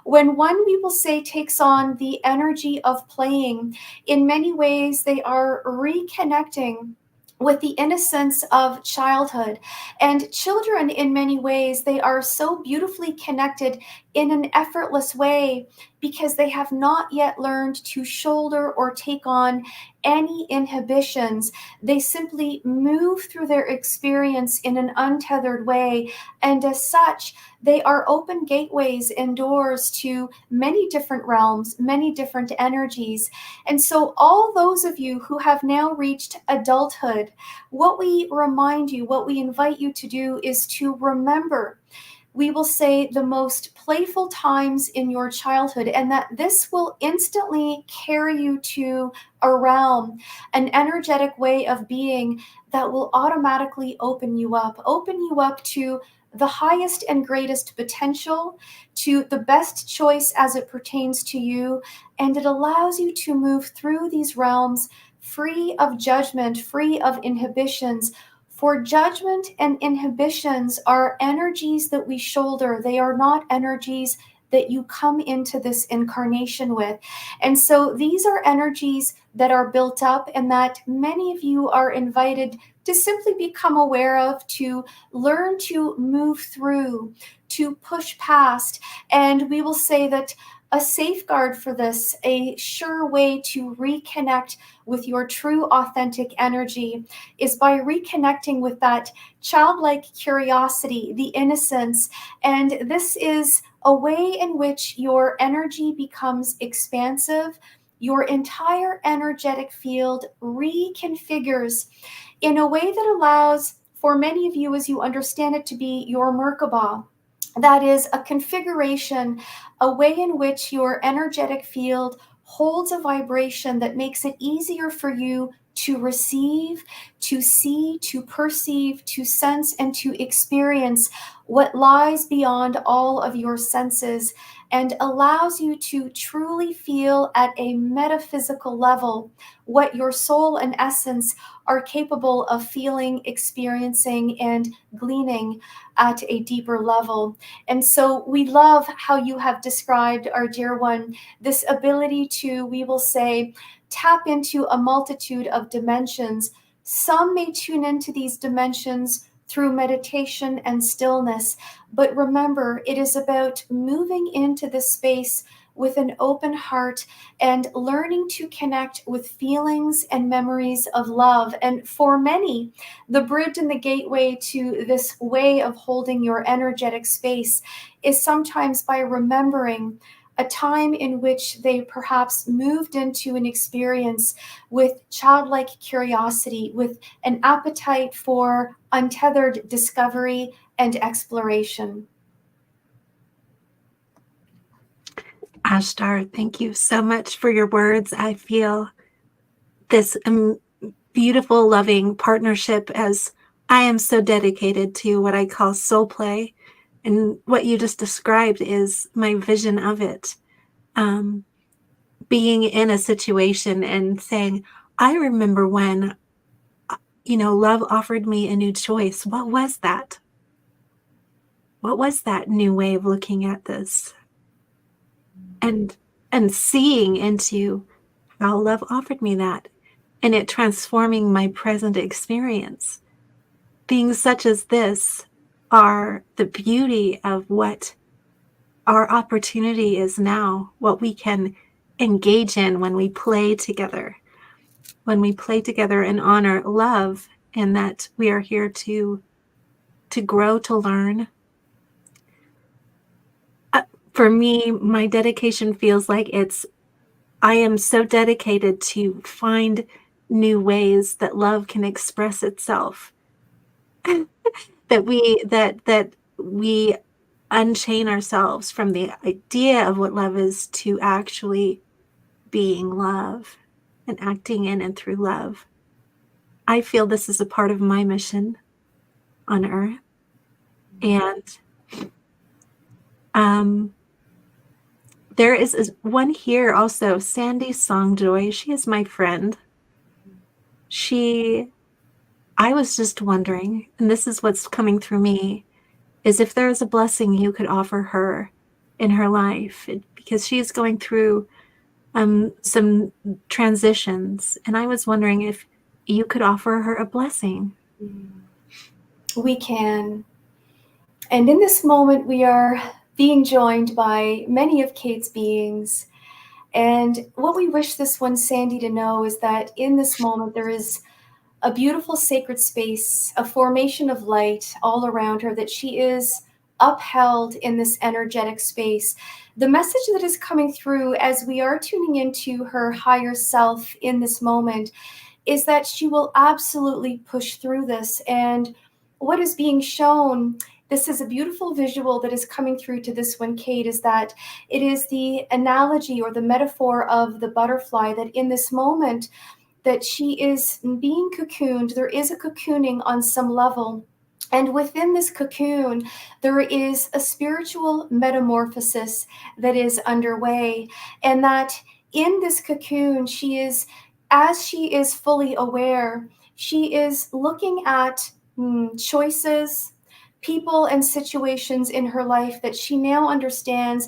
When one, we will say, takes on the energy of playing, in many ways they are reconnecting with the innocence of childhood. And children, in many ways, they are so beautifully connected in an effortless way because they have not yet learned to shoulder or take on any inhibitions. They simply move through their experience in an untethered way. And as such, they are open gateways and doors to many different realms, many different energies. And so all those of you who have now reached adulthood, what we remind you, what we invite you to do is to remember, we will say, the most playful times in your childhood, and that this will instantly carry you to a realm, an energetic way of being that will automatically open you up to the highest and greatest potential, to the best choice as it pertains to you. And it allows you to move through these realms free of judgment, free of inhibitions. For judgment and inhibitions are energies that we shoulder. They are not energies that you come into this incarnation with. And so these are energies that are built up and that many of you are invited to simply become aware of, to learn to move through, to push past. And we will say that a safeguard for this, a sure way to reconnect with your true authentic energy, is by reconnecting with that childlike curiosity, the innocence. And this is a way in which your energy becomes expansive. Your entire energetic field reconfigures in a way that allows for many of you, as you understand it to be your Merkaba, that is a configuration, a way in which your energetic field holds a vibration that makes it easier for you to receive, to see, to perceive, to sense, and to experience what lies beyond all of your senses, and allows you to truly feel at a metaphysical level what your soul and essence are capable of feeling, experiencing, and gleaning at a deeper level. And so we love how you have described, our dear one, this ability to, we will say, tap into a multitude of dimensions. Some may tune into these dimensions through meditation and stillness, but remember, it is about moving into this space with an open heart and learning to connect with feelings and memories of love. And for many, the bridge and the gateway to this way of holding your energetic space is sometimes by remembering a time in which they perhaps moved into an experience with childlike curiosity, with an appetite for untethered discovery and exploration. Ashtar, thank you so much for your words. I feel this beautiful, loving partnership, as I am so dedicated to what I call soul play. And what you just described is my vision of it. Being in a situation and saying, I remember when, love offered me a new choice. What was that? What was that new way of looking at this? And seeing into how love offered me that, and it transforming my present experience. Things such as this are the beauty of what our opportunity is now, what we can engage in when we play together. When we play together and honor love, and that we are here to grow, to learn. For me, my dedication feels like I am so dedicated to find new ways that love can express itself. that we unchain ourselves from the idea of what love is to actually being love and acting in and through love. I feel this is a part of my mission on Earth. And there is one here also, Sandy Songjoy. She is my friend. I was just wondering, and this is what's coming through me, is if there is a blessing you could offer her in her life, because she is going through some transitions. And I was wondering if you could offer her a blessing. We can. And in this moment, we are being joined by many of Kate's beings. And what we wish this one, Sandy, to know is that in this moment, there is a beautiful sacred space, a formation of light all around her, that she is upheld in this energetic space. The message that is coming through as we are tuning into her higher self in this moment is that she will absolutely push through this. And what is being shown, this is a beautiful visual that is coming through to this one, Kate, is that it is the analogy or the metaphor of the butterfly, that in this moment that she is being cocooned. There is a cocooning on some level. And within this cocoon, there is a spiritual metamorphosis that is underway. And that in this cocoon, as she is fully aware, she is looking at choices, people, and situations in her life that she now understands.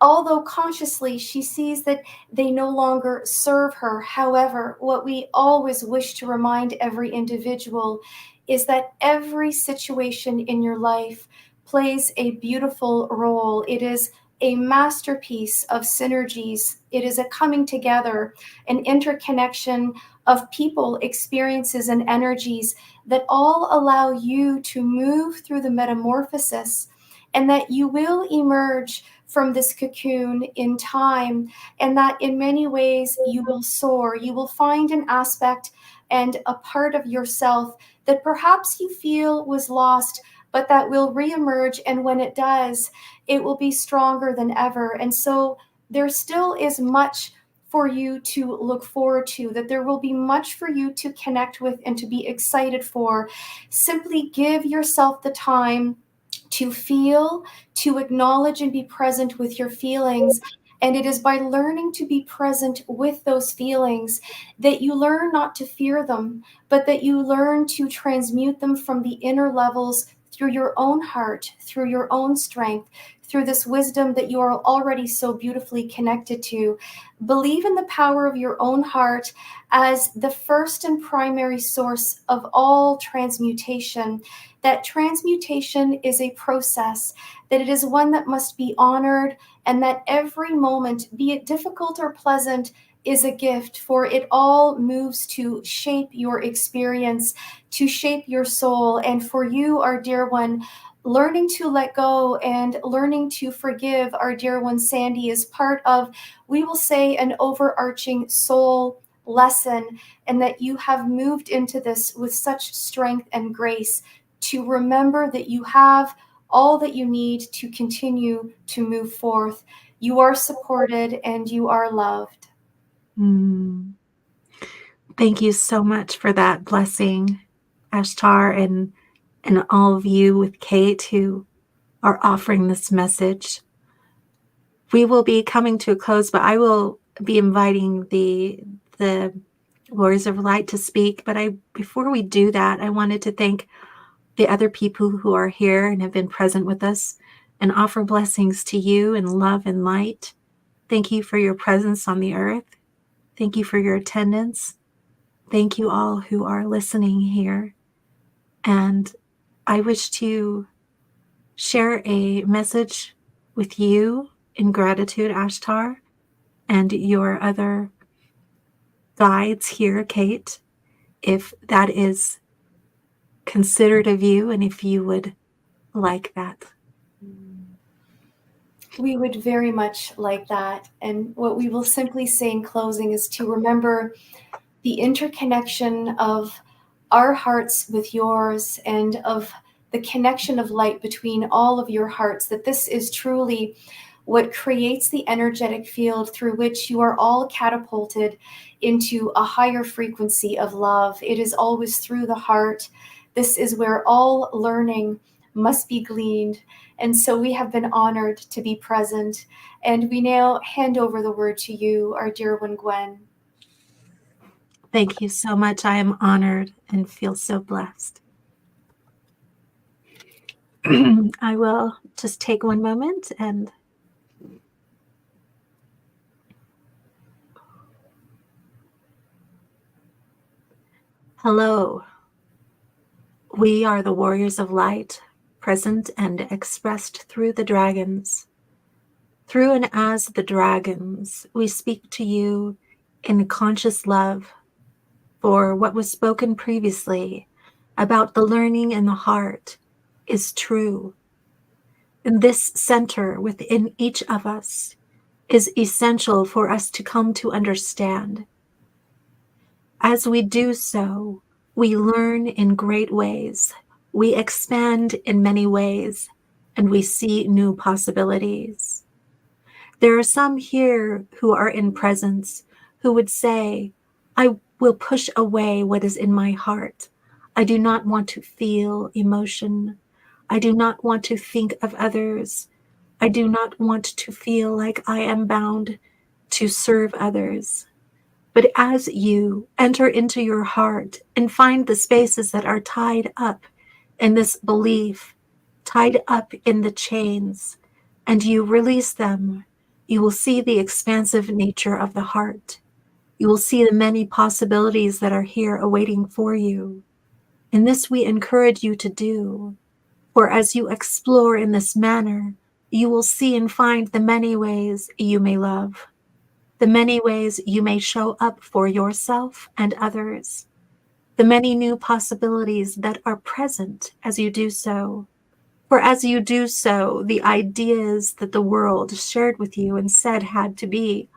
Although consciously she sees that they no longer serve her. However, what we always wish to remind every individual is that every situation in your life plays a beautiful role. It is a masterpiece of synergies. It is a coming together, an interconnection of people, experiences, and energies that all allow you to move through the metamorphosis, and that you will emerge from this cocoon in time, and that in many ways you will soar. You will find an aspect and a part of yourself that perhaps you feel was lost, but that will reemerge. And when it does, it will be stronger than ever. And so there still is much for you to look forward to, that there will be much for you to connect with and to be excited for. Simply give yourself the time to feel, to acknowledge and be present with your feelings. And it is by learning to be present with those feelings that you learn not to fear them, but that you learn to transmute them from the inner levels through your own heart, through your own strength, through this wisdom that you are already so beautifully connected to. Believe in the power of your own heart as the first and primary source of all transmutation. That transmutation is a process, that it is one that must be honored, and that every moment, be it difficult or pleasant, is a gift, for it all moves to shape your experience, to shape your soul. And for you, our dear one, learning to let go and learning to forgive our dear one Sandy is part of, we will say, an overarching soul lesson, and that you have moved into this with such strength and grace to remember that you have all that you need to continue to move forth. You are supported and you are loved. Thank you so much for that blessing, Ashtar, and all of you with Kate who are offering this message. We will be coming to a close, but I will be inviting the Warriors of Light to speak. But before we do that, I wanted to thank the other people who are here and have been present with us and offer blessings to you in love and light. Thank you for your presence on the earth. Thank you for your attendance. Thank you all who are listening here. And I wish to share a message with you in gratitude, Ashtar, and your other guides here, Kate, if that is considered of you and if you would like that. We would very much like that. And what we will simply say in closing is to remember the interconnection of our hearts with yours and of the connection of light between all of your hearts, that this is truly what creates the energetic field through which you are all catapulted into a higher frequency of love. It is always through the heart. This is where all learning must be gleaned. And so we have been honored to be present. And we now hand over the word to you, our dear one, Gwen. Thank you so much. I am honored and feel so blessed. I will just take one moment and hello. We are the Warriors of Light, present and expressed through the dragons. Through and as the dragons, we speak to you in conscious love for what was spoken previously about the learning in the heart is true. And this center within each of us is essential for us to come to understand. As we do so, we learn in great ways, we expand in many ways, and we see new possibilities. There are some here who are in presence who would say, I will push away what is in my heart. I do not want to feel emotion. I do not want to think of others. I do not want to feel like I am bound to serve others. But as you enter into your heart and find the spaces that are tied up in this belief, tied up in the chains, and you release them, you will see the expansive nature of the heart. You will see the many possibilities that are here awaiting for you. And this we encourage you to do. For as you explore in this manner, you will see and find the many ways you may love, the many ways you may show up for yourself and others, the many new possibilities that are present as you do so. For as you do so, the ideas that the world shared with you and said had to be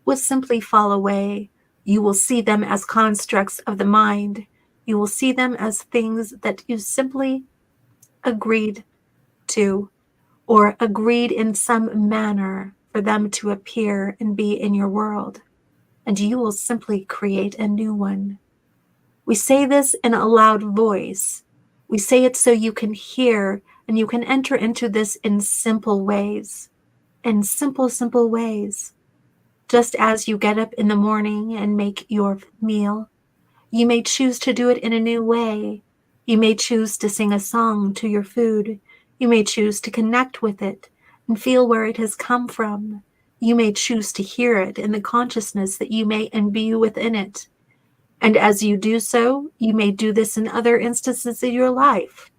will simply fall away You will see them as constructs of the mind. You will see them as things that you simply agreed to, or agreed in some manner for them to appear and be in your world. And you will simply create a new one. We say this in a loud voice. We say it so you can hear and you can enter into this in simple ways. In simple, simple ways. Just as you get up in the morning and make your meal, you may choose to do it in a new way. You may choose to sing a song to your food. You may choose to connect with it and feel where it has come from. You may choose to hear it in the consciousness that you may imbue within it. And as you do so, you may do this in other instances of your life.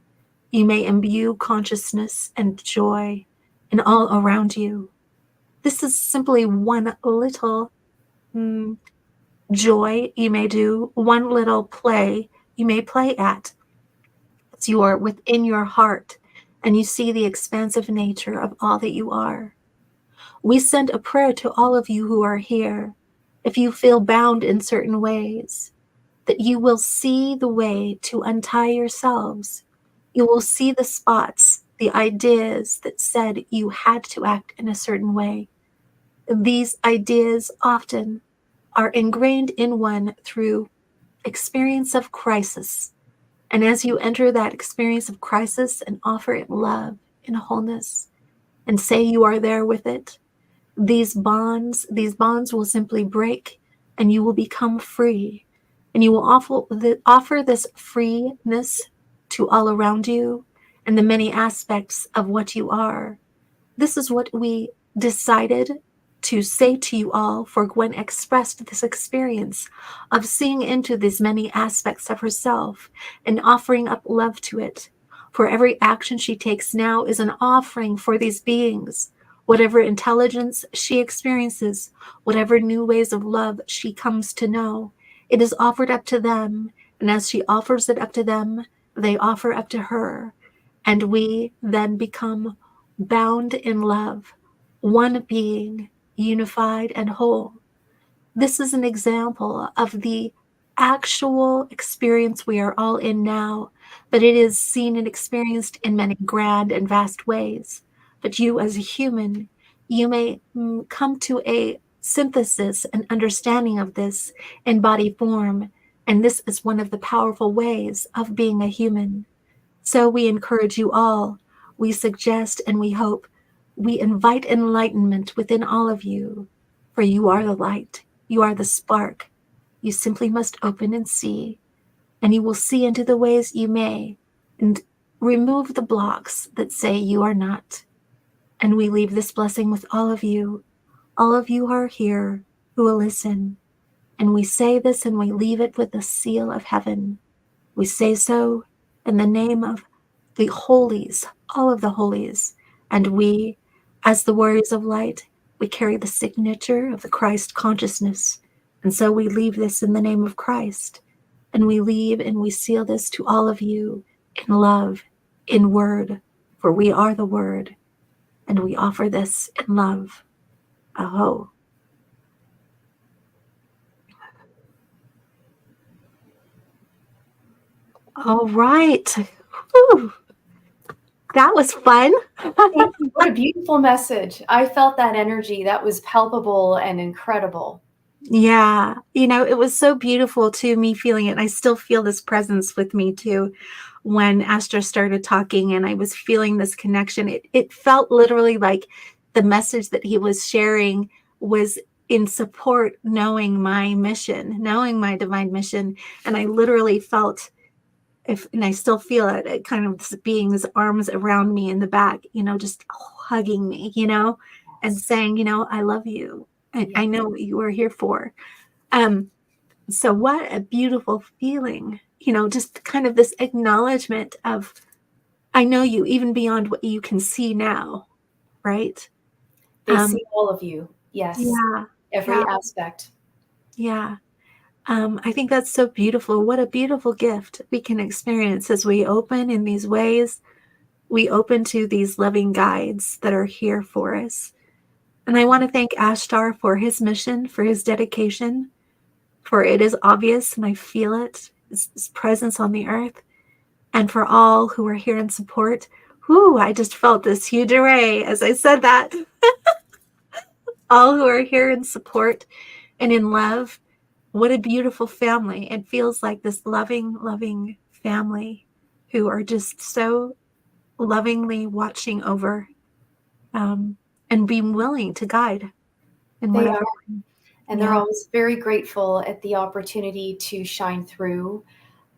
You may imbue consciousness and joy in all around you. This is simply one little joy you may do, one little play you may play at. As you are within your heart and you see the expansive nature of all that you are. We send a prayer to all of you who are here. If you feel bound in certain ways, that you will see the way to untie yourselves. You will see the spots, the ideas that said you had to act in a certain way. These ideas often are ingrained in one through experience of crisis. And as you enter that experience of crisis and offer it love and wholeness and say you are there with it, these bonds will simply break and you will become free. And you will offer this freeness to all around you and the many aspects of what you are. This is what we decided to say to you all, for Gwen expressed this experience of seeing into these many aspects of herself and offering up love to it. For every action she takes now is an offering for these beings. Whatever intelligence she experiences, whatever new ways of love she comes to know, it is offered up to them. And as she offers it up to them, they offer up to her. And we then become bound in love, one being, unified and whole. This is an example of the actual experience we are all in now, but it is seen and experienced in many grand and vast ways. But you as a human, you may come to a synthesis and understanding of this in body form, and this is one of the powerful ways of being a human. So we encourage you all, we suggest and we hope, we invite enlightenment within all of you, for you are the light, you are the spark. You simply must open and see, and you will see into the ways you may, and remove the blocks that say you are not. And we leave this blessing with all of you. All of you are here who will listen. And we say this and we leave it with the seal of heaven. We say so in the name of the holies, all of the holies. And we, as the warriors of light, we carry the signature of the Christ consciousness. And so we leave this in the name of Christ. And we leave and we seal this to all of you in love, in word, for we are the word. And we offer this in love. Aho. All right. Whew. That was fun. What a beautiful message. I felt that energy. That was palpable and incredible. Yeah. It was so beautiful to me feeling it. I still feel this presence with me too. When Ashtar started talking and I was feeling this connection, it felt literally like the message that he was sharing was in support, knowing my mission, knowing my divine mission. And I literally felt, and I still feel it kind of being his arms around me in the back, just hugging me, and saying, I love you. I know what you are here for. So what a beautiful feeling, just kind of this acknowledgement of, I know you even beyond what you can see now, right? They see all of you. Yes. Yeah. Every aspect. Yeah. I think that's so beautiful. What a beautiful gift we can experience as we open in these ways. We open to these loving guides that are here for us. And I want to thank Ashtar for his mission, for his dedication. for it is obvious and I feel it, its presence on the earth. And for all who are here in support, whoo, I just felt this huge array as I said that. All who are here in support and in love, what a beautiful family. It feels like this loving, loving family who are just so lovingly watching over and being willing to guide in They whatever. are. And they're always very grateful at the opportunity to shine through.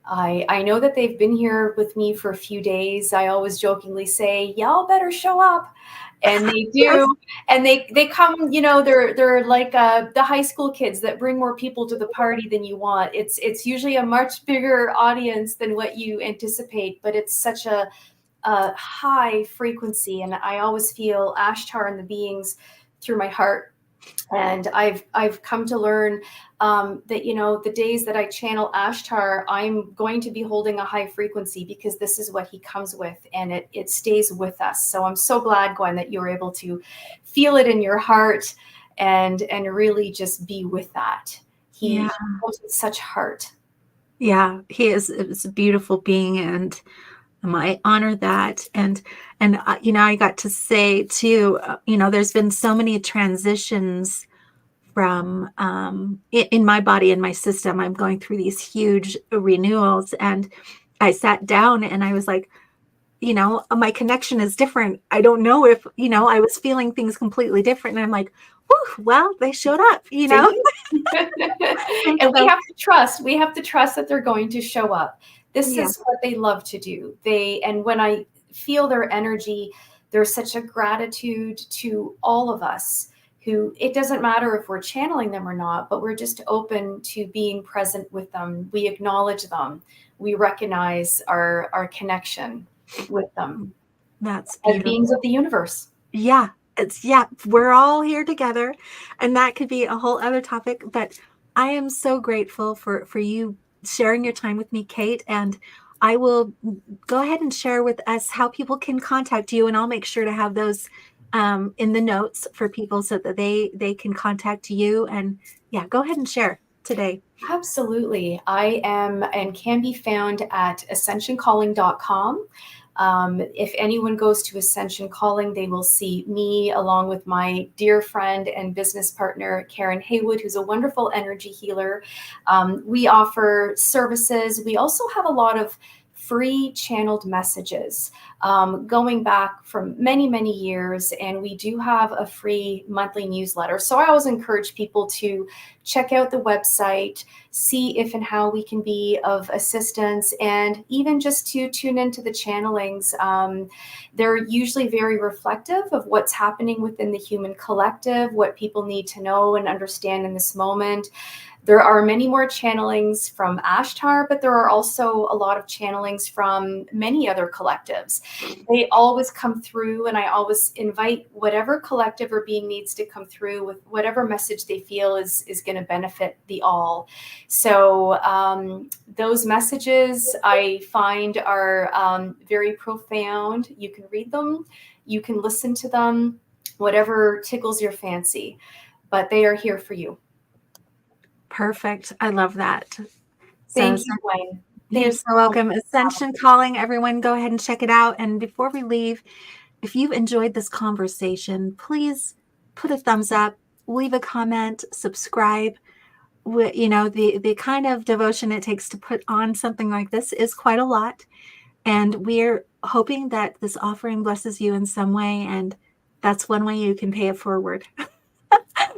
I know that they've been here with me for a few days. I always jokingly say, y'all better show up. And they do. Yes. And they come, they're like the high school kids that bring more people to the party than you want. It's usually a much bigger audience than what you anticipate, but it's such a high frequency. And I always feel Ashtar and the beings through my heart. And I've come to learn that, the days that I channel Ashtar, I'm going to be holding a high frequency because this is what he comes with, and it stays with us. So I'm so glad, Gwen, that you were able to feel it in your heart and really just be with that. He comes with such heart. Yeah, he is a beautiful being, and I honor that. And I got to say too, there's been so many transitions from in my body and my system. I'm going through these huge renewals, and I sat down and I was like, my connection is different. I don't know if, I was feeling things completely different. And I'm like, whew, well, they showed up, And we have to trust. We have to trust that they're going to show up. This is what they love to do. And when I feel their energy, there's such a gratitude to all of us who, it doesn't matter if we're channeling them or not, but we're just open to being present with them. We acknowledge them. We recognize our connection with them. That's beautiful. As beings of the universe. Yeah. We're all here together, and that could be a whole other topic, but I am so grateful for you sharing your time with me, Kate, and I will go ahead and share with us how people can contact you, and I'll make sure to have those in the notes for people so that they can contact you. And go ahead and share today. Absolutely. I am and can be found at ascensioncalling.com. If anyone goes to Ascension Calling, they will see me along with my dear friend and business partner, Karen Haywood, who's a wonderful energy healer. We offer services. We also have a lot of free channeled messages going back from many, many years. And we do have a free monthly newsletter. So I always encourage people to check out the website, see if and how we can be of assistance, and even just to tune into the channelings. They're usually very reflective of what's happening within the human collective, what people need to know and understand in this moment. There are many more channelings from Ashtar, but there are also a lot of channelings from many other collectives. They always come through, and I always invite whatever collective or being needs to come through with whatever message they feel is going to benefit the all. So those messages I find are very profound. You can read them, you can listen to them, whatever tickles your fancy, but they are here for you. Perfect. I love that. Thank you, Gwen. You're so welcome. Ascension Calling, everyone, go ahead and check it out. And before we leave, if you've enjoyed this conversation, please put a thumbs up, leave a comment, subscribe. The kind of devotion it takes to put on something like this is quite a lot. And we're hoping that this offering blesses you in some way. And that's one way you can pay it forward.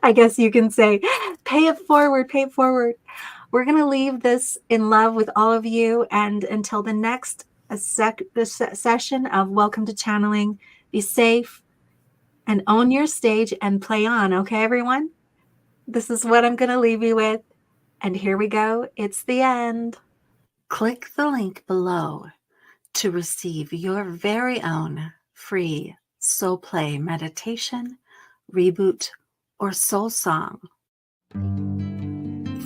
I guess you can say, pay it forward, pay it forward. We're going to leave this in love with all of you. And until the next session of Welcome to Channeling, be safe and own your stage and play on. Okay, everyone? This is what I'm going to leave you with. And here we go. It's the end. Click the link below to receive your very own free soul play meditation, reboot, or soul song.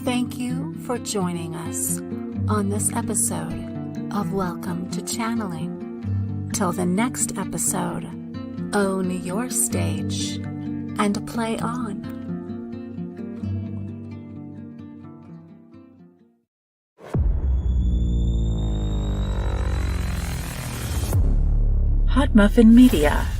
Thank you for joining us on this episode of Welcome to Channeling. Till the next episode, own your stage and play on. Hot Muffin Media.